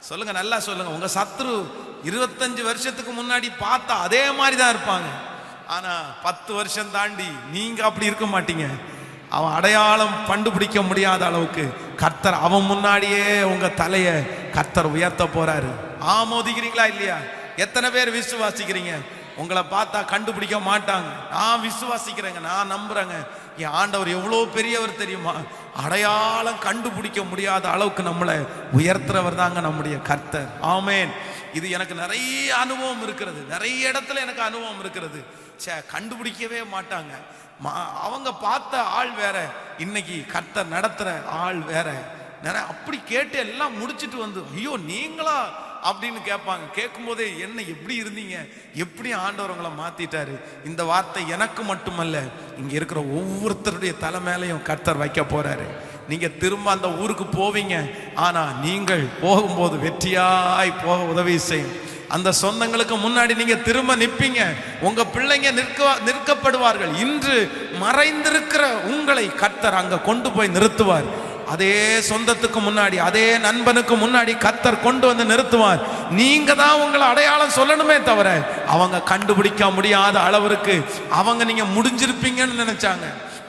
சொல்லுங்க, நல்லா சொல்லுங்க, உங்க சத்துரு 25 வருஷத்துக்கு முன்னாடி பார்த்தா அதே மாதிரி தான் இருப்பாங்க. ஆனா 10 வருஷம் தாண்டி நீங்க அப்படி இருக்க மாட்டீங்க. அவன் அடையாளம் கண்டுபிடிக்க முடியாத அளவுக்கு கர்த்தர் அவன் முன்னாடியே உங்க தலைய கர்த்தர் உயர்த்த போறாரு. ஆமோதிக்கிறீங்களா இல்லையா? எத்தனை பேர் விசுவாசிக்கிறீங்க? உங்களை பார்த்தா கண்டுபிடிக்க மாட்டாங்க. நான் விசுவாசிக்கிறேங்க, நான் நம்புறேங்க. என் ஆண்டவர் எவ்வளோ பெரியவர் தெரியுமா? அடையாளம் கண்டுபிடிக்க முடியாத அளவுக்கு நம்மளை உயர்த்துறவர் தாங்க நம்முடைய கர்த்தர். ஆமென். இது எனக்கு நிறைய அனுபவம் இருக்கிறது, நிறைய இடத்துல எனக்கு அனுபவம் இருக்கிறது. கண்டுபிடிக்கவே மாட்டாங்க. அவங்க பார்த்த ஆள் வேற, இன்னைக்கு கர்த்தர் நடத்துற ஆள் வேற. அப்படி கேட்டு எல்லாம் முடிச்சிட்டு வந்து ஐயோ நீங்களா அப்படின்னு கேட்பாங்க. கேட்கும் போதே என்ன எப்படி இருந்தீங்க, எப்படி ஆண்டவர் உங்களை மாத்திட்டாரு. இந்த வார்த்தை எனக்கு மட்டுமல்ல, இங்க இருக்கிற ஒவ்வொருத்தருடைய தலை மேலையும் கர்த்தர் வைக்க போறாரு. நீங்க திரும்ப அந்த ஊருக்கு போவீங்க, ஆனா நீங்கள் போகும்போது வெற்றியாய் போக உதவி செய்யும். அந்த சொந்தங்களுக்கு முன்னாடி நீங்க திரும்ப நிற்பீங்க. உங்க பிள்ளைங்க நிற்கப்படுவார்கள். இன்று மறைந்திருக்கிற உங்களை கர்த்தர் அங்க கொண்டு போய் நிறுத்துவார். அதே சொந்தத்துக்கு முன்னாடி, அதே நண்பனுக்கு முன்னாடி கர்த்தர் கொண்டு வந்து நிறுத்துவார். நீங்க தான் உங்களை அடையாளம் சொல்லணுமே தவிர அவங்க கண்டுபிடிக்க முடியாத அளவிற்கு அவங்க நீங்க முடிஞ்சிருப்பீங்கன்னு நினைச்சாங்க.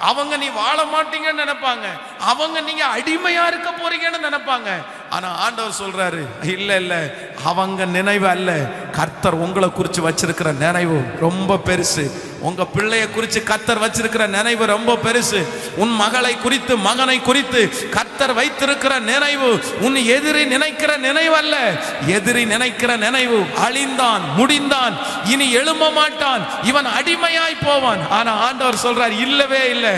அவங்க நீ வாழ மாட்டீங்கன்னு நினைப்பாங்க. அவங்க நீங்க அடிமையா இருக்க போறீங்கன்னு நினைப்பாங்க. ஆனா ஆண்டவர் சொல்றாரு, இல்ல இல்ல, அவங்க நினைவு அல்ல, கர்த்தர் உங்களை குறித்து வச்சிருக்கிற நினைவு ரொம்ப பெருசு. உங்க பிள்ளைய குறித்து கர்த்தர் வச்சிருக்கிற நினைவு ரொம்ப பெருசு. உன் மகளை குறித்து, மகனை குறித்து கர்த்தர் வைத்திருக்கிற நினைவு உன் எதிரி நினைக்கிற நினைவு அல்ல. எதிரி நினைக்கிற நினைவு அழிந்தான், முடிந்தான், இனி எழும்ப மாட்டான், இவன் அடிமையாய் போவான். ஆனா ஆண்டவர் சொல்றார், இல்லவே இல்லை,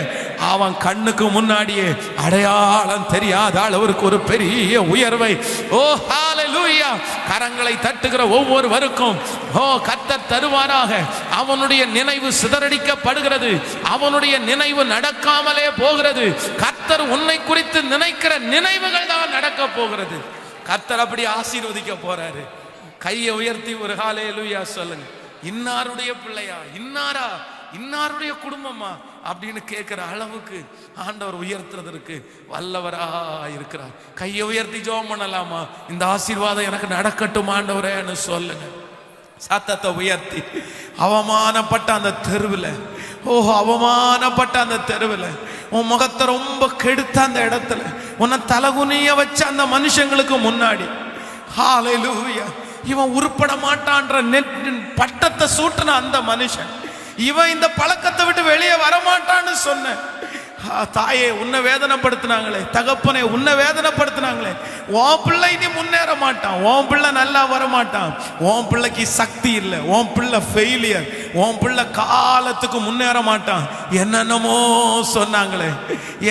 அவன் கண்ணுக்கு முன்னாடியே அடையாளம் தெரியாத அளவுக்கு ஒரு பெரிய உயர்வை, ஓ ஹalleluya, கரங்களை தட்டுகிற ஒவ்வொருவருக்கும் ஓ கர்த்தர் தருவாராக. அவனுடைய நினைவு சிதறடிக்கப்படுகிறது, அவனுடைய நினைவு நடக்காமலே போகிறது. கர்த்தர் உன்னை குறித்து நினைக்கிற நினைவுகள் தான் நடக்க போகிறது. கர்த்தர் அப்படி ஆசீர்வதிக்க போறாரு. கையை உயர்த்தி ஒரு ஹalleluya சொல்லுங்க. இன்னாருடைய பிள்ளையா, இன்னாரா, இன்னாருடைய குடும்பமா அப்படின்னு கேட்கிற அளவுக்கு ஆண்டவர் உயர்த்துறதற்கு வல்லவரா இருக்கிறார். கையை உயர்த்தி ஜெபம் பண்ணலாமா? இந்த ஆசீர்வாதம் எனக்கு நடக்கட்டும் ஆண்டவரேன்னு சொல்லுங்க. சத்தத்தை உயர்த்தி, அவமானப்பட்ட அந்த தெருவில், அவமானப்பட்ட அந்த தெருவில், உன் முகத்தை ரொம்ப கெடுத்த அந்த இடத்துல, உன்னை தலகுனிய வச்ச அந்த மனுஷங்களுக்கு முன்னாடி, ஹalleluya, இவன் உருப்பட மாட்டான்ற பட்டத்தை சூட்டின அந்த மனுஷன், இவன் இந்த பழக்கத்தை விட்டு வெளியே வரமாட்டான்னு சொன்ன தாயே, உன்னை வேதனைப்படுத்தினாங்களே, தகப்பனே உன்னை வேதனைப்படுத்தினாங்களே, உன் பிள்ளை இனி முன்னேற மாட்டான், உன் பிள்ளை நல்லா வரமாட்டான், உன் பிள்ளைக்கு சக்தி இல்லை, உன் பிள்ளை ஃபெயிலியர், உன் பிள்ளை காலத்துக்கு முன்னேற மாட்டான், என்னென்னமோ சொன்னாங்களே,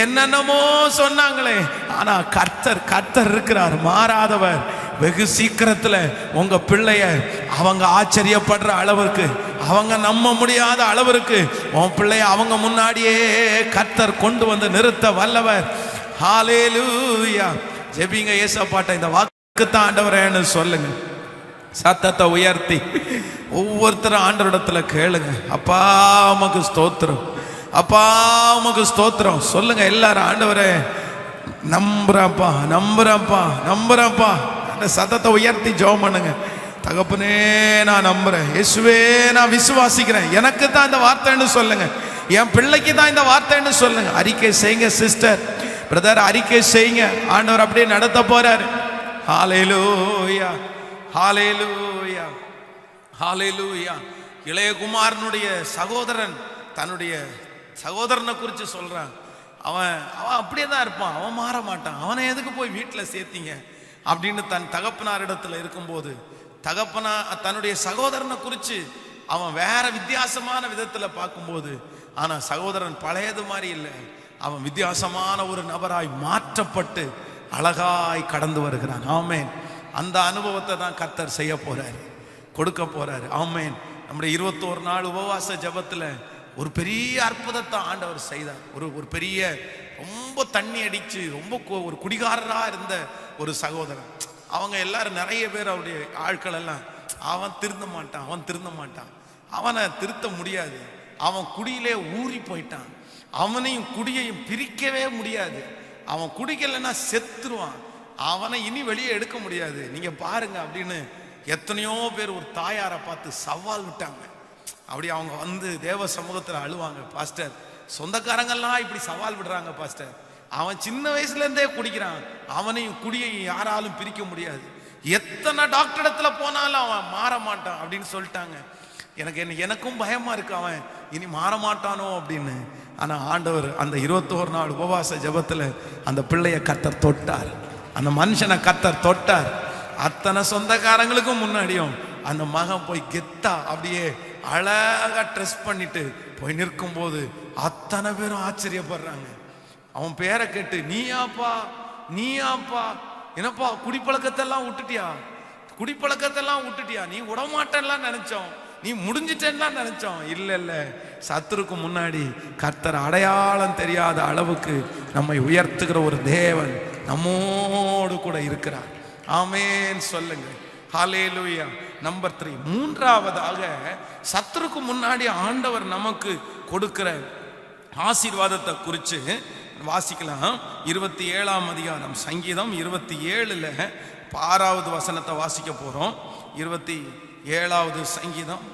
என்னென்னமோ சொன்னாங்களே. ஆனா கர்த்தர் இருக்கிறார், மாறாதவர். வெகு சீக்கிரத்துல உங்க பிள்ளைய அவங்க ஆச்சரியப்படுற அளவுக்கு, அவங்க நம்ப முடியாத அளவிற்கு உன் பிள்ளைய அவங்க முன்னாடியே கர்த்தர் கொண்டு வந்து நிறுத்த வல்லவர். ஹalleluya. ஜெபிங்க ஏசப்பாட்ட, இந்த வாக்குத்தான் ஆண்டவரேன்னு சொல்லுங்க. சத்தத்தை உயர்த்தி ஒவ்வொருத்தரும் ஆண்டவரிடத்துல கேளுங்க. அப்பா உமக்கு ஸ்தோத்திரம், அப்பா உமக்கு ஸ்தோத்திரம் சொல்லுங்க எல்லாரும். ஆண்டவரே நம்புறப்பா, நம்புறப்பா, நம்புறப்பா. சத்தத்தை உயர்த்தி ஜெபம் பண்ணுங்க. தகப்பனே நான் நம்புறேன், இயேசுவே நான் விசுவாசிக்கிறேன், எனக்கு தான் இந்த வார்த்தைன்னு சொல்லுங்க, என் பிள்ளைக்கு தான் இந்த வார்த்தைன்னு சொல்லுங்க. அறிக்கை செய்யுங்க சிஸ்டர், பிரதர், அறிக்கை செய்யுங்க. ஆண்டவர் அப்படியே நடத்த போறாரு. ஹalleluya, ஹalleluya, ஹalleluya. இளையகுமாரனுடைய சகோதரன் தன்னுடைய சகோதரனை குறித்து சொல்றான். அவன் அப்படியே தான் இருப்பான், அவன் மாற மாட்டான், அவனை எதுக்கு போய் வீட்டில் சேர்த்தீங்க அப்படின்னு தன் தகப்பனாரிடத்துல இருக்கும்போது, தகப்பனா தன்னுடைய சகோதரனை குறித்து அவன் வேற வித்தியாசமான விதத்துல பார்க்கும்போது, ஆனா சகோதரன் பழையது மாதிரி இல்லை, அவன் வித்தியாசமான ஒரு நபராய் மாற்றப்பட்டு அழகாய் கடந்து வருகிறான். ஆமேன். அந்த அனுபவத்தை தான் கர்த்தர் செய்ய போறாரு, கொடுக்க போறாரு. ஆமேன். நம்முடைய 21 நாள் உபவாச ஜெபத்துல ஒரு பெரிய அற்புதத்தை ஆண்டவர் செய்தார். ஒரு பெரிய ரொம்ப தண்ணி அடிச்சு ரொம்ப ஒரு குடிகாரரா இருந்த ஒரு சகோதரன், அவங்க எல்லாரும் நிறைய பேர் அவருடைய ஆட்கள் எல்லாம், அவன் திருந்த மாட்டான், அவன் திருந்த மாட்டான், அவனை திருத்த முடியாது, அவன் குடியிலே ஊறி போயிட்டான், அவனையும் குடியையும் பிரிக்கவே முடியாது, அவன் குடிக்கலைன்னா செத்துருவான், அவனை இனி வெளியே எடுக்க முடியாது, நீங்க பாருங்க அப்படின்னு எத்தனையோ பேர் ஒரு தாயாரை பார்த்து சவால் விட்டாங்க. அப்படி அவங்க வந்து தேவ சமூகத்தில் அழுவாங்க, பாஸ்டர் சொந்தக்காரங்கள்லாம் இப்படி சவால் விடுறாங்க பாஸ்டர், அவன் சின்ன வயசுல இருந்தே குடிக்கிறான், அவனையும் குடியையும் யாராலும் பிரிக்க முடியாது, எத்தனை டாக்டர் இடத்துல போனாலும் அவன் மாற மாட்டான் அப்படின்னு சொல்லிட்டாங்க. எனக்கும் பயமா இருக்கு, அவன் இனி மாற மாட்டானோ அப்படின்னு. ஆனா ஆண்டவர் அந்த 21 நாள் உபவாச ஜெபத்துல அந்த பிள்ளைய கர்த்தர் தொட்டார், அந்த மனுஷனை கர்த்தர் தொட்டார். அத்தனை சொந்தக்காரங்களுக்கும் முன்னாடியும் அந்த மகன் போய் கெத்தா அப்படியே அழகா ட்ரெஸ் பண்ணிட்டு போய் நிற்கும் போது அத்தனை பேரும் ஆச்சரியப்படுறாங்க. அவன் பேரை கேட்டு, நீயாப்பா நீயாப்பா, என்னப்பா குடிப்பழக்கத்தெல்லாம் விட்டுட்டியா, குடிப்பழக்கத்தெல்லாம் விட்டுட்டியா, நீ விடமாட்டேன்லாம் நினைச்சோம், நீ முடிஞ்சிட்டேன்லாம் நினைச்சோம். இல்ல இல்ல, சத்துருக்கு முன்னாடி கர்த்தர் அடையாளம் தெரியாத அளவுக்கு நம்மை உயர்த்துகிற ஒரு தேவன் நம்மோடு கூட இருக்கிறார். ஆமென் சொல்லுங்க. ஹல்லேலூயா. நம்பர் 3, மூன்றாவதாக சத்துருக்கு முன்னாடி ஆண்டவர் நமக்கு கொடுக்கிற ஆசீர்வாதத்தை குறித்து வாசிக்கலாம். 27ஆம் அதிகாரம் சங்கீதம் 27ல் 6வது வசனத்தை வாசிக்க போறோம். 27வது சங்கீதம்,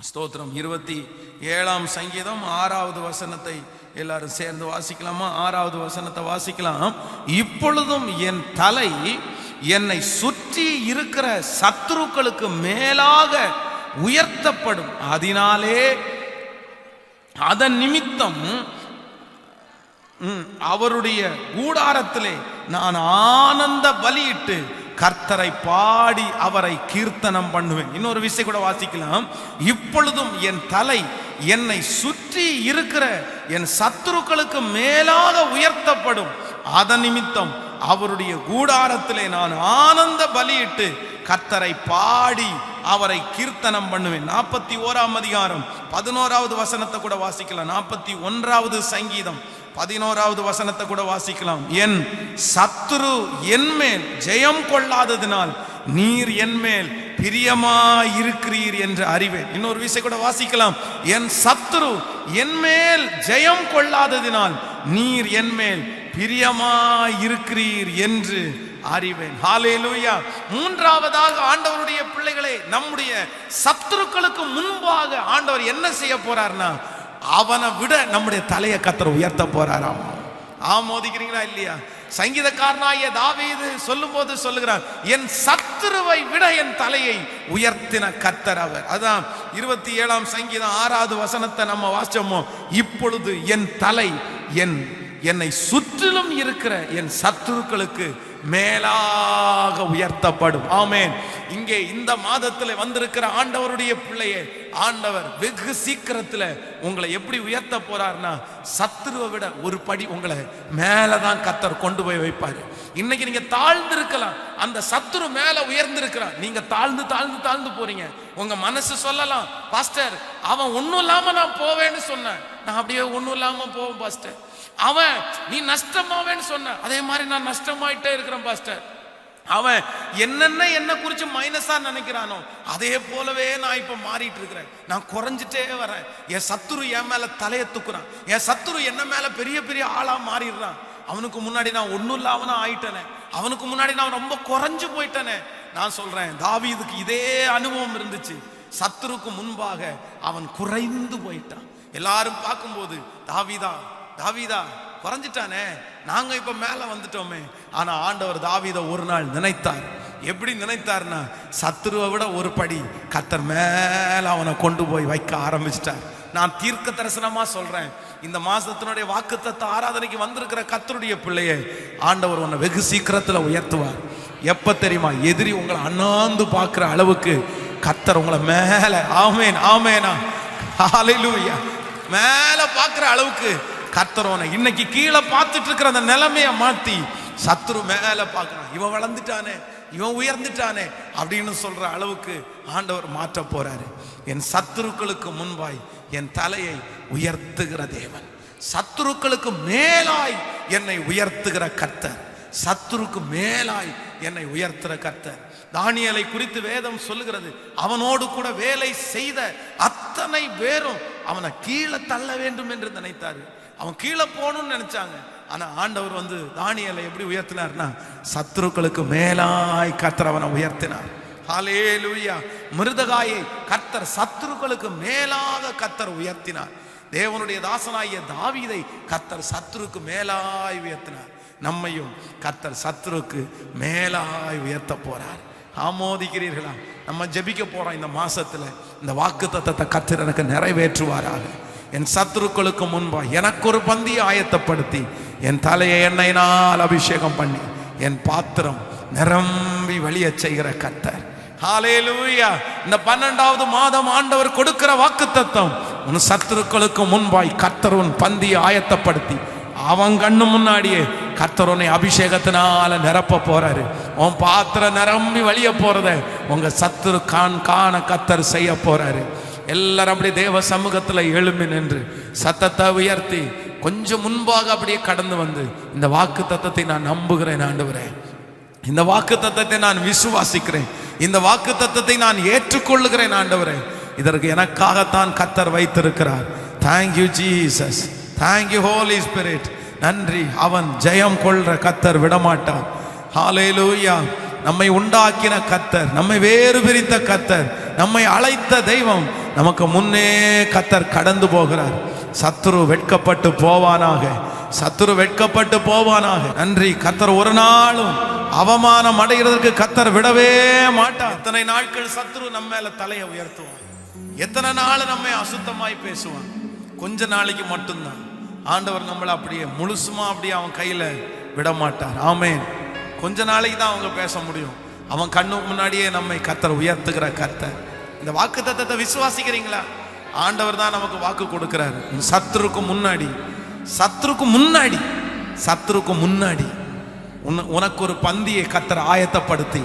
ஸ்தோத்திரம், 27ஆம் சங்கீதம் 6வது வசனத்தை எல்லாரும் சேர்ந்து வாசிக்கலாமா? 6வது வசனத்தை வாசிக்கலாம். இப்பொழுதும் என் தலை என்னை சுற்றி இருக்கிற சத்துருக்களுக்கு மேலாக உயர்த்தப்படும், அதனாலே அதன் நிமித்தம் அவருடைய கூடாரத்திலே நான் ஆனந்த பலியிட்டு கர்த்தரை பாடி அவரை கீர்த்தனம் பண்ணுவேன். இன்னொரு விஷயம் கூட வாசிக்கலாம். இப்பொழுதும் என் தலை என்னை சுற்றி இருக்கிற என் சத்துருக்களுக்கு மேலாக உயர்த்தப்படும், அதன் நிமித்தம் அவருடைய கூடாரத்திலே நான் ஆனந்த பலியிட்டு கர்த்தரை பாடி அவரை கீர்த்தனம் பண்ணுவேன். 41ஆம் அதிகாரம் 11வது வசனத்தை கூட வாசிக்கலாம். 41வது சங்கீதம் 11வது வசனத்தை கூட வாசிக்கலாம். என் சத்துரு என்மேல் ஜெயம் கொள்ளாததினால் நீர் என்மேல் பிரியமாயிருக்கிறீர் என்று அறிவேன். இன்னொரு விஷயம் கூட வாசிக்கலாம். என் சத்துரு என்மேல் ஜெயம் கொள்ளாததினால் நீர் என்மேல் பிரியமாயிருக்கிறீர் என்று அறிவேன். ஹல்லேலூயா. மூன்றாவதாக ஆண்டவருடைய பிள்ளைகளே, நம்முடைய சத்துருக்களுக்கு முன்பாக ஆண்டவர் என்ன செய்ய போறார்னா, அவனை விட நம்முடைய தலையை கர்த்தர் உயர்த்த போறாராம். ஆமோதிக்கிறீங்களா இல்லையா? சங்கீதக்காரனாகிய தாவீது சொல்லும் போது சொல்லுகிறார், என் சத்துருவை விட என் தலையை உயர்த்தின கர்த்தர் அவர். அதான் 27ஆம் சங்கீதம் 6வது வசனத்தை நம்ம வாசிச்சோமோ, இப்பொழுது என் தலை என்னை சுற்றிலும் இருக்கிற என் சத்துருக்களுக்கு மேலாக உயர்த்தப்படும். ஆமென். இங்கே இந்த மாதத்தில் வந்திருக்கிற ஆண்டவருடைய பிள்ளையே, ஆண்டவர் வெகு சீக்கிரத்தில் உங்களை எப்படி உயர்த்த போறார்னா, சத்துருவை விட ஒரு படி உங்களை மேலதான் கர்த்தர் கொண்டு போய் வைப்பாரு. இன்னைக்கு நீங்க தாழ்ந்து இருக்கலாம், அந்த சத்துரு மேல உயர்ந்திருக்கிறான், நீங்க தாழ்ந்து தாழ்ந்து தாழ்ந்து போறீங்க. உங்க மனசு சொல்லலாம், பாஸ்டர் அவன் ஒன்னும் இல்லாம நான் போவேன்னு சொன்னேன், நான் அப்படியே ஒன்னும் இல்லாம போவேன் பாஸ்டர். அவன் நீ நஷ்டமாவேன்னு சொன்ன, அதே மாதிரி நான் நஷ்டமாயிட்டே இருக்கிறேன் பாஸ்டர். அவன் என்ன குறிச்சு மைனஸா நினைக்கிறானோ அதே போலவே நான் இப்ப மாறிட்டு இருக்கிறேன், நான் குறைஞ்சிட்டே வரேன். என் சத்துரு என் மேல தலையை தூக்குறான், என் சத்துரு என்ன மேல பெரிய பெரிய ஆளா மாறிடுறான். அவனுக்கு முன்னாடி நான் ஒன்னும் இல்லாம ஆயிட்டேனே, அவனுக்கு முன்னாடி நான் ரொம்ப குறைஞ்சு போயிட்டேனே. நான் சொல்றேன், தாவீதுக்கு இதே அனுபவம் இருந்துச்சு. சத்துருக்கு முன்பாக அவன் குறைந்து போயிட்டான். எல்லாரும் பார்க்கும்போது தாவீதா குறைஞ்சிட்டானே, நாங்க இப்ப மேல வந்துட்டோமே. ஆனா ஆண்டவர் தாவீதை ஒரு நாள் நினைத்தார். எப்படி நினைத்தார்னா, சத்துருவை விட ஒரு படி கர்த்தர் மேல அவனை கொண்டு போய் வைக்க ஆரம்பிச்சிட்டார். நான் தீர்க்க தரிசனமா சொல்றேன், இந்த மாசத்தினுடைய வாக்குத்தத்த ஆராதனைக்கு வந்திருக்கிற கர்த்தருடைய பிள்ளையே, ஆண்டவர் உன்னை வெகு சீக்கிரத்துல உயர்த்துவார். எப்ப தெரியுமா? எதிரி உங்களை அண்ணாந்து பார்க்கிற அளவுக்கு கர்த்தர் உங்களை மேல, ஆமென் ஆமெனா ஹல்லேலூயா, மேல பார்க்கிற அளவுக்கு கர்த்தரோனை இன்னைக்கு கீழே பார்த்துட்டு இருக்கிற அந்த நிலைமையை மாத்தி சத்துரு மேல பார்க்கிறான். இவன் வளர்ந்துட்டானே, இவன் உயர்ந்துட்டானே அப்படின்னு சொல்ற அளவுக்கு ஆண்டவர் மாற்ற போறாரு. என் சத்துருக்களுக்கு முன்பாய் என் தலையை உயர்த்துகிற தேவன், சத்துருக்களுக்கு மேலாய் என்னை உயர்த்துகிற கர்த்தர், சத்துருக்கு மேலாய் என்னை உயர்த்துகிற கர்த்தர். தானியேலை குறித்து வேதம் சொல்லுகிறது, அவனோடு கூட வேலை செய்த அத்தனை பேரும் அவனை கீழே தள்ள வேண்டும் என்று நினைத்தாரு. அவன் கீழே போகணும்னு நினைச்சாங்க. ஆனா ஆண்டவர் வந்து தானியேலை எப்படி உயர்த்தினார்னா, சத்துருக்களுக்கு மேலாய் கர்த்தர் அவனை உயர்த்தினார். ஹல்லேலூயா. மிருதகாயை கர்த்தர் சத்துருக்களுக்கு மேலாக கர்த்தர் உயர்த்தினார். தேவனுடைய தாசனாகிய தாவீதை கர்த்தர் சத்துருக்கு மேலாய் உயர்த்தினார். நம்மையும் கர்த்தர் சத்துருக்கு மேலாய் உயர்த்த போறார். ஆமோதிக்கிறீர்களா? நம்ம ஜெபிக்க போறோம் இந்த மாசத்துல, இந்த வாக்குத்தத்தத்தை கர்த்தர் எனக்கு நிறைவேற்றுவாராக. என் சத்துருக்களுக்கு முன்பா எனக்கு ஒரு பந்தியை ஆயத்தப்படுத்தி என் தலையை எண்ணெயினால் அபிஷேகம் பண்ணி என் பாத்திரம் நிரம்பி வழிய செய்கிற கர்த்தர். ஹல்லேலூயா. இந்த 12வது மாதம் ஆண்டவர் கொடுக்கிற வாக்குத்தத்தம், உன் சத்துருக்களுக்கு முன்பாய் கர்த்தர் உன் பந்தியை ஆயத்தப்படுத்தி அவன் கண்ணு முன்னாடியே கர்த்தர் உன்னை அபிஷேகத்தினால நிரப்ப போறாரு. உன் பாத்திரம் நிரம்பி வழிய போறத உங்க சத்துரு காண கர்த்தர் செய்ய போறாரு. எல்லாரும் அப்படி தேவ சமூகத்தில் எழும்பி நின்று சத்தத்தை உயர்த்தி கொஞ்சம் முன்பாக அப்படியே கடந்து வந்து, இந்த வாக்கு தத்தத்தை நான் நம்புகிறேன் ஆண்டவரே, இந்த வாக்கு தத்தத்தை நான் விசுவாசிக்கிறேன், இந்த வாக்கு தத்தத்தை நான் ஏற்றுக்கொள்ளுகிறேன் ஆண்டவரே, இதற்கு எனக்காகத்தான் கர்த்தர் வைத்திருக்கிறார். Thank you Jesus, thank you Holy Spirit. நன்றி. அவன் ஜெயம் கொள்ற கர்த்தர் விடமாட்டான். ஹல்லேலூயா. நம்மை உண்டாக்கின கர்த்தர், நம்மை வேறு பிரித்த கர்த்தர், நம்மை அழைத்த தெய்வம், நமக்கு முன்னே கர்த்தர் கடந்து போகிறார். சத்துரு வெட்கப்பட்டு போவானாக, சத்துரு வெட்கப்பட்டு போவானாக. நன்றி. கர்த்தர் ஒரு நாளும் அவமானம் அடைகிறதுக்கு கர்த்தர் விடவே மாட்டார். எத்தனை நாட்கள் சத்துரு நம்ம மேல தலையை உயர்த்துவான், எத்தனை நாள் நம்மை அசுத்தமாய் பேசுவான். கொஞ்ச நாளைக்கு மட்டும்தான் ஆண்டவர் நம்மளை அப்படியே முழுசுமா அப்படியே அவன் கையில விட மாட்டார். ஆமென். கொஞ்ச நாளைக்கு தான் அவங்க பேச முடியும். அவன் கண்ணு முன்னாடியே நம்மை கர்த்தர் உயர்த்துகிற கர்த்தர். இந்த வாக்கு தத்தத்தை விசுவாசிக்கிறீங்களா? ஆண்டவர் தான் நமக்கு வாக்கு கொடுக்கிறாரு. சத்துருக்கு முன்னாடி, சத்துருக்கு முன்னாடி, சத்துருக்கு முன்னாடி உனக்கு ஒரு பந்தியை கர்த்தர் ஆயத்தப்படுத்தி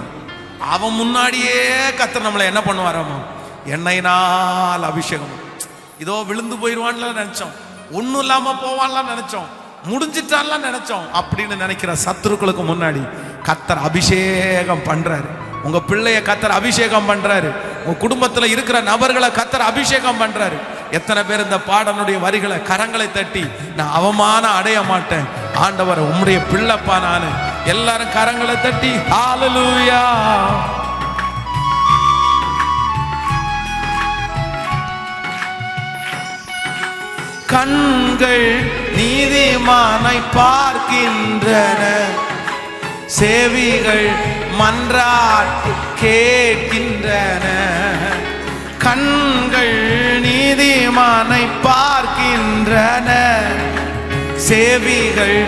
அவன் முன்னாடியே கர்த்தர் நம்மளை என்ன பண்ணுவாராமா, எண்ணெயினால் அபிஷேகம். இதோ விழுந்து போயிடுவான்ல நினைச்சோம், ஒன்றும் இல்லாம போவான்லாம் நினைச்சோம், முடிஞ்சிட்டான்லாம் நினைச்சோம். அப்படின்னு நினைக்கிற சத்துருக்களுக்கு முன்னாடி கர்த்தர் அபிஷேகம் பண்றாரு. உங்க பிள்ளைய கர்த்தர் அபிஷேகம் பண்றாரு. உங்க குடும்பத்துல இருக்கிற நபர்களை கர்த்தர் அபிஷேகம் பண்றாரு. எத்தனை பேர் இந்த பாடனுடைய வரிகளை கரங்களை தட்டி, நான் அவமானம் அடைய மாட்டேன் ஆண்டவர், உம்முடைய பிள்ளைப்பா நானு. எல்லாரும் கரங்களை தட்டி ஹல்லேலூயா. கண்கள் நீதிமானை பார்க்கின்றன, செவிகள் மன்றாட்டு கேட்கின்றன. கண்கள் நீதிமானை பார்க்கின்றன, செவிகள்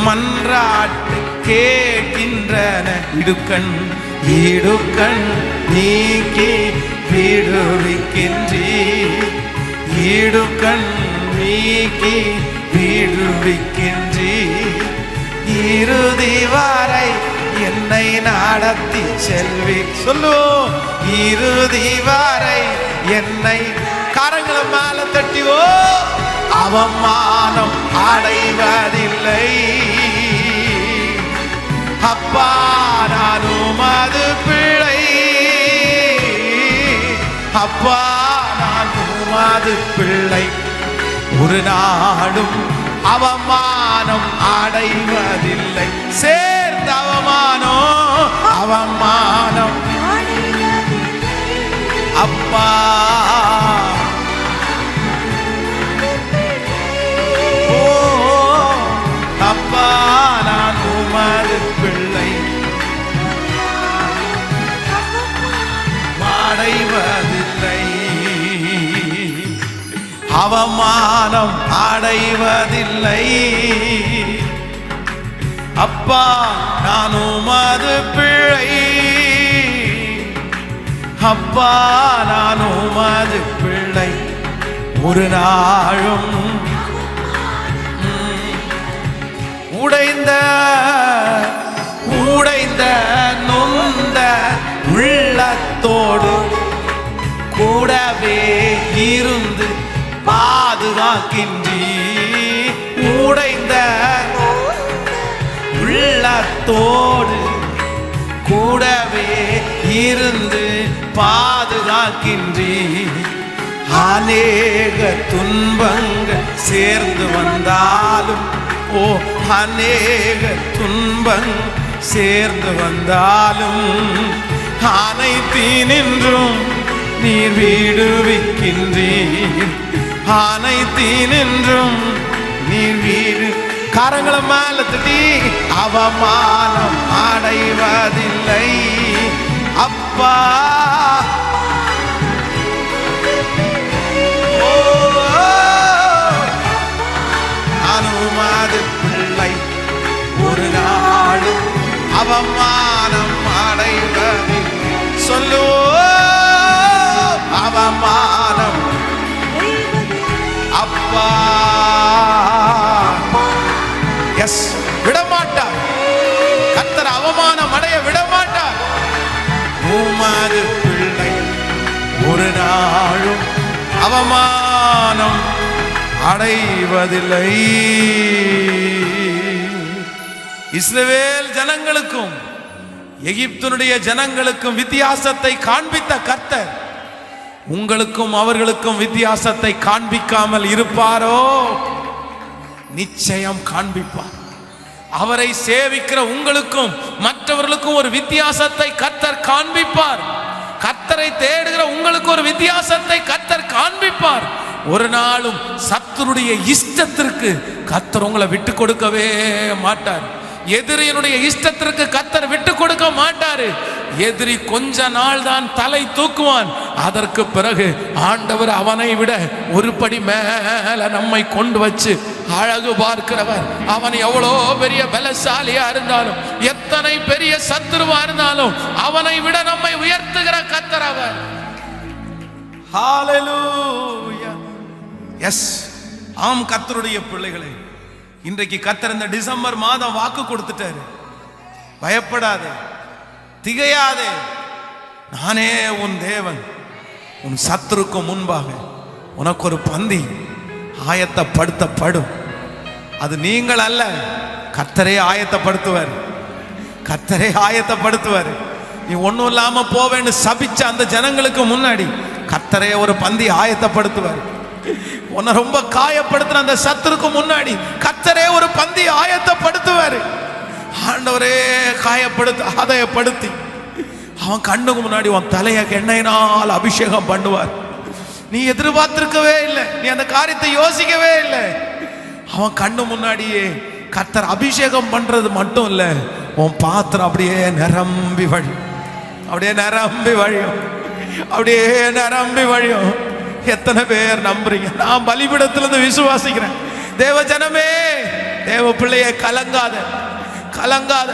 மன்றாட்டு கேட்கின்றன. இடுக்கண் இடுக்கண் நீக்கி விடுவிக்கின்றீ, இடுக்கண் நீக்கி விடுவிக்கின்றீ. இறுதி வரை என்னை நடத்தி செல்வி. சொல்லு, இறுதி வரை என்னை. கரங்களை மேல தட்டிவோ. அவமானம் அடைவதில்லை அப்பா, நான் உமது பிள்ளை. அப்பா, நான் உமது பிள்ளை. ஒரு நாடும் அவமானம் அடைவதில்லை. சேர்ந்த அவமானம், அவமானம் அப்பா. ஓ அப்பா, நான் உமது பிள்ளை. அடைவதில்லை, அவமானம் அடைவதில்லை. அப்பா, நான் உமது பிள்ளை. அப்பா, நான் உமது பிள்ளை. ஒரு நாளும் உடைந்த உடைந்த நொந்த உள்ளத்தோடு கூடவே இருந்து பாதுகாக்கின்றீ. உடைந்த உள்ளத்தோடு கூடவே இருந்து பாதுகாக்கின்றீ. அநேக துன்பங்கள் சேர்ந்து வந்தாலும், ஓ அநேக துன்பங்கள் சேர்ந்து வந்தாலும், அனைத்தினின்றும் நீர் விடுவிக்கின்றீர். அனைத்தினின்றும் நீர் வீடு. கரங்களை மேல தட்டி, அவமானம் அடைவதில்லை அப்பா. அனுமது பிள்ளை. ஒரு நாளும் அவமானம் அவமானம் அப்பா எஸ் விடமாட்டார். கர்த்தர் அவமானம் அடைய விடமாட்டார். உமது பிள்ளை ஒரு நாளும் அவமானம் அடைவதில்லை. இஸ்ரவேல் ஜனங்களுக்கும் எகிப்தினுடைய ஜனங்களுக்கும் வித்தியாசத்தை காண்பித்த கர்த்தர் உங்களுக்கும் அவர்களுக்கும் வித்தியாசத்தை காண்பிக்காமல் இருப்பாரோ? நிச்சயம் காண்பிப்பார். அவரை சேவிக்கிற உங்களுக்கும் மற்றவர்களுக்கும் ஒரு வித்தியாசத்தை கர்த்தர் காண்பிப்பார். கர்த்தரை தேடுகிற உங்களுக்கு ஒரு வித்தியாசத்தை கர்த்தர் காண்பிப்பார். ஒரு நாளும் சத்துருடைய இஷ்டத்திற்கு கர்த்தர் உங்களை விட்டு கொடுக்கவே மாட்டார். எதிரியினுடைய இஷ்டத்திற்கு கர்த்தர் விட்டு கொடுக்க மாட்டாரு. எதிரி கொஞ்ச நாள் தான் தலை தூக்குவான். அதற்கு பிறகு ஆண்டவர் அவனை விட ஒரு படி மேல நம்மை கொண்டு வச்சு அழகு பார்க்கிறவர். அவன் எவ்வளோ பெரிய பலசாலியா இருந்தாலும், எத்தனை பெரிய சத்துருவா இருந்தாலும், அவனை விட நம்மை உயர்த்துகிற கர்த்தர் அவர். ஹalleluya. எஸ், ஆம் கர்த்தருடைய பிள்ளைகளே, இன்றைக்கு கர்த்தர் இந்த டிசம்பர் மாதம் வாக்கு கொடுத்துட்டாரு. பயப்படாதே, திகையாதே, நானே உன் தேவன், உன் சத்துருக்கு முன்பாக உனக்கு ஒரு பந்தி ஆயத்தப்படுத்தப்படும். அது நீங்கள் அல்ல, கர்த்தரே ஆயத்தப்படுத்துவார். கர்த்தரே ஆயத்தப்படுத்துவார். நீ ஒன்றும் இல்லாம போவேன்னு சபிச்ச அந்த ஜனங்களுக்கு முன்னாடி கர்த்தரே ஒரு பந்தி ஆயத்தப்படுத்துவார். உன்னை ரொம்ப காயப்படுத்தின அந்த சத்துருக்கு முன்னாடி கர்த்தரே ஒரு பந்தி ஆயத்தப்படுத்துவார். ஆண்டவரே ஆதாயப்படுத்தி அவன் கண்ணுக்கு முன்னாடி உன் தலையை எண்ணெயினால் அபிஷேகம் பண்ணுவார். நீ எதிர்பார்த்திருக்கவே இல்லை, நீ அந்த காரியத்தை யோசிக்கவே இல்லை. அவன் கண்ணு முன்னாடியே கர்த்தர் அபிஷேகம் பண்றது மட்டும் இல்ல, உன் பாத்திரம் அப்படியே நிரம்பி வழியும், அப்படியே நிரம்பி வழியும், அப்படியே நிரம்பி வழியும். எத்தனை பேர் நம்புறீங்க? நான் பலிபீடத்திலிருந்து விசுவாசிக்கிறேன். தேவ ஜனமே, தேவ பிள்ளையே, கலங்காத, கலங்காத.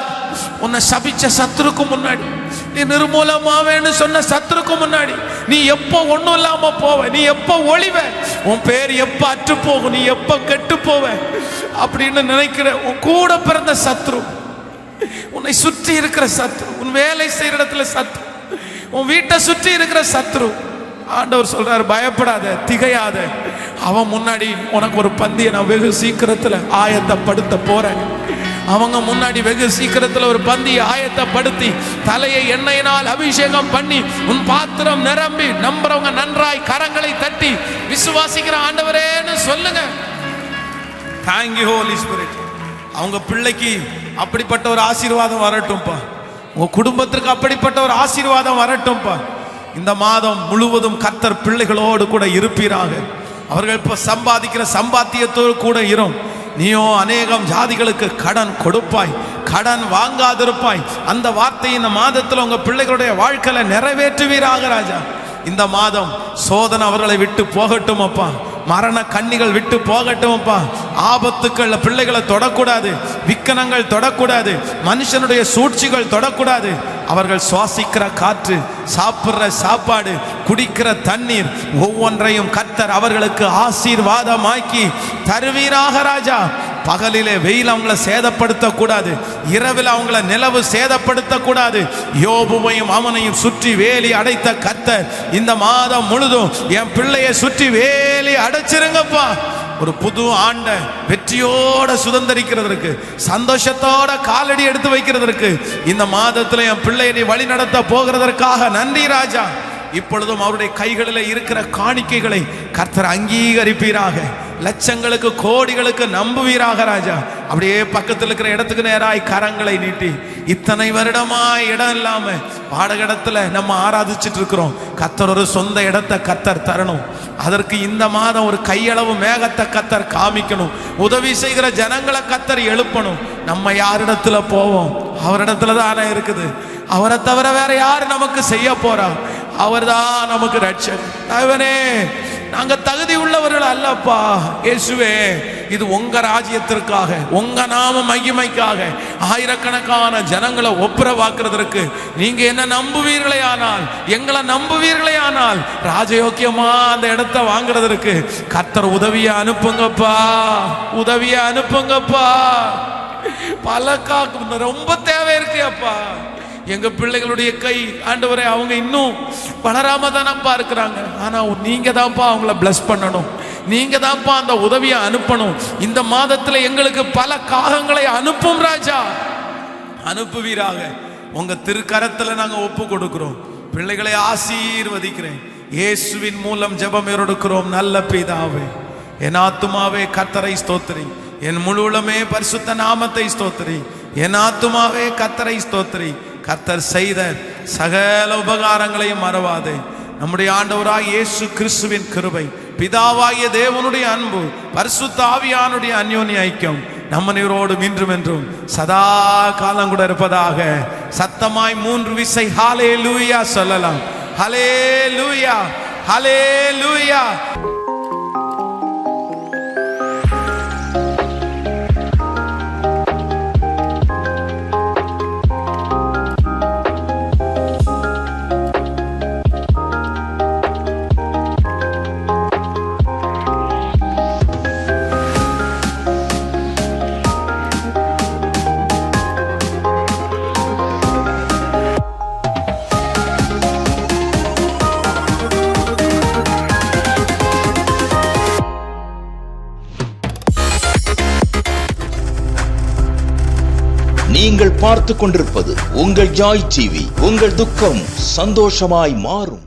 உன்னை சபிச்ச சத்துருக்கு முன்னாடி, நீ நிர்மூலமாவேன்னு சொன்ன சத்துருக்கு முன்னாடி, நீ எப்போ ஒண்ணும் இல்லாம போவ, நீ எப்போ ஒளிவ, உன் பேர் எப்ப அற்று போகும், நீ எப்ப கெட்டு போவ அப்படின்னு நினைக்கிற உன் கூட பிறந்த சத்ரு, உன்னை சுற்றி இருக்கிற சத்ரு, உன் வேலை செய்யற இடத்துல சத்ரு, உன் வீட்டை சுற்றி இருக்கிற சத்ரு, ஆண்டவர் சொல்றாரு, பயப்படாத, திகையாத. அவன் முன்னாடி உனக்கு ஒரு பந்தியை நான் வெகு சீக்கிரத்துல ஆயத்தப்படுத்த போறேன். அவங்க முன்னாடி வெகு சீக்கிரத்துல ஒரு பந்தியை ஆயத்தப்படுத்தி தலையை எண்ணெயினால் அபிஷேகம் பண்ணி உன் பாத்திரம் நிரம்பி, நம்புறவங்க நன்றாய் கரங்களை தட்டி விசுவாசிக்கிற ஆண்டவரேன்னு சொல்லுங்க. Thank you Holy Spirit. அவங்க பிள்ளைக்கு அப்படிப்பட்ட ஒரு ஆசீர்வாதம் வரட்டும்பா. உங்க குடும்பத்திற்கு அப்படிப்பட்ட ஒரு ஆசீர்வாதம் வரட்டும்பா. இந்த மாதம் முழுவதும் கர்த்தர் பிள்ளைகளோடு கூட இருப்பீராக. அவர்கள் இப்ப சம்பாதிக்கிற சம்பாத்தியத்தோடு கூட இரும். நீயோ அநேகம் ஜாதிகளுக்கு கடன் கொடுப்பாய், கடன் வாங்காதிருப்பாய். அந்த வார்த்தை இந்த மாதத்தில் உங்க பிள்ளைகளுடைய வாழ்க்கையில நிறைவேற்றுவீராக ராஜா. இந்த மாதம் சோதனை அவர்களை விட்டு போகட்டும் அப்பா. மரண கண்ணிகள் விட்டு போகட்டும் அப்பா. ஆபத்துக்கள் பிள்ளைகளை தொடக்கூடாது, விக்கனங்கள் தொடக்கூடாது, மனுஷனுடைய சூழ்ச்சிகள் தொடக்கூடாது. அவர்கள் சுவாசிக்கிற காற்று, சாப்பிடுற சாப்பாடு, குடிக்கிற தண்ணீர் ஒவ்வொன்றையும் கர்த்தர் அவர்களுக்கு ஆசீர்வாதமாக்கி தருவீராக ராஜா. பகலிலே வெயில் அவங்கள சேதப்படுத்தக்கூடாது, இரவில் அவங்கள நிலவு சேதப்படுத்தக்கூடாது. யோபுவையும் அவனையும் சுற்றி வேலி அடைத்த கர்த்தர் இந்த மாதம் முழுதும் என் பிள்ளையை சுற்றி வேலி அடைச்சிருங்கப்பா. ஒரு புது ஆண்டை வெற்றியோட சுதந்திரிக்கிறதற்கு, சந்தோஷத்தோட காலடி எடுத்து வைக்கிறதற்கு இந்த மாதத்துல என் பிள்ளையை வழி நடத்த போகிறதற்காக நன்றி ராஜா. இப்பொழுதும் அவருடைய கைகளில் இருக்கிற காணிக்கைகளை கர்த்தர் அங்கீகரிப்பீராக. லட்சங்களுக்கு கோடிகளுக்கு நம்புவீராக ராஜா. அப்படியே பக்கத்தில் இருக்கிற இடத்துக்கு நேராய் கரங்களை நீட்டி, இத்தனை வருடமாய் இடம் இல்லாம வாடகை இடத்துல நம்ம ஆராதிச்சுட்டு இருக்கிறோம். கர்த்தர் ஒரு சொந்த இடத்தை கர்த்தர் தரணும். அதற்கு இந்த மாதம் ஒரு கையளவு மேகத்தை கர்த்தர் காமிக்கணும். உதவி செய்கிற ஜனங்களை கர்த்தர் எழுப்பணும். நம்ம யாரிடத்துல போவோம்? அவரிடத்துல தானே இருக்குது. அவரை தவிர வேற யாரு நமக்கு செய்ய போறா? அவர்தான் நமக்கு ரட்சகர். அவனே, நாங்க தகுதி உள்ளவர்கள் அல்லப்பா. இயேசுவே, இது உங்க ராஜ்யத்திற்காக, உங்க நாம மகிமைக்காக ஆயிரக்கணக்கான ஜனங்களை ஒப்புரவாக்குறதற்கு நீங்க என்ன நம்புவீர்களே ஆனால், எங்களை நம்புவீர்களே ஆனால் ராஜயோக்கியமா அந்த இடத்தை வாங்குறதற்கு கர்த்தர் உதவியை அனுப்புங்கப்பா, உதவியை அனுப்புங்கப்பா. பலக்காக்கு ரொம்ப தேவை இருக்கு அப்பா. எங்க பிள்ளைகளுடைய கை ஆண்டவரே, அவங்க இன்னும் வளராம தானப்பா இருக்கிறாங்க. ஆனா நீங்க தான்ப்பா அவங்கள பிளஸ் பண்ணணும், நீங்க தான்ப்பா அந்த உதவியை அனுப்பணும். இந்த மாதத்துல எங்களுக்கு பல காகங்களை அனுப்பும் ராஜா, அனுப்புவீராக. உங்க திருக்கரத்துல நாங்க ஒப்பு கொடுக்கிறோம். பிள்ளைகளை ஆசீர்வதிக்கிறேன். இயேசுவின் மூலம் ஜெபம் எடுக்கிறோம் நல்ல பிதாவே. என் ஆத்துமாவே கர்த்தரை ஸ்தோத்திரி, என் முழு உள்ளமே பரிசுத்த நாமத்தை ஸ்தோத்திரி. என் ஆத்துமாவே கர்த்தரை ஸ்தோத்திரி. கர்த்தர் செய்த சகல உபகாரங்களையும் மறவாதே. நம்முடைய ஆண்டவராகிய இயேசு கிறிஸ்துவின் கிருபை, பிதாவாகிய தேவனுடைய அன்பு, பரிசுத்த ஆவியானுடைய அந்யோன்ய ஐக்கியம் நம்ம நீரோடும் இன்றும் என்றும் சதா காலம் கூட இருப்பதாக. சத்தமாய் 3 விசை ஹல்லேலூயா சொல்லலாம். ஹல்லேலூயா, ஹல்லேலூயா. நீங்கள் பார்த்துக் கொண்டிருப்பது உங்கள் ஜாய் டிவி. உங்கள் துக்கம் சந்தோஷமாய் மாறும்.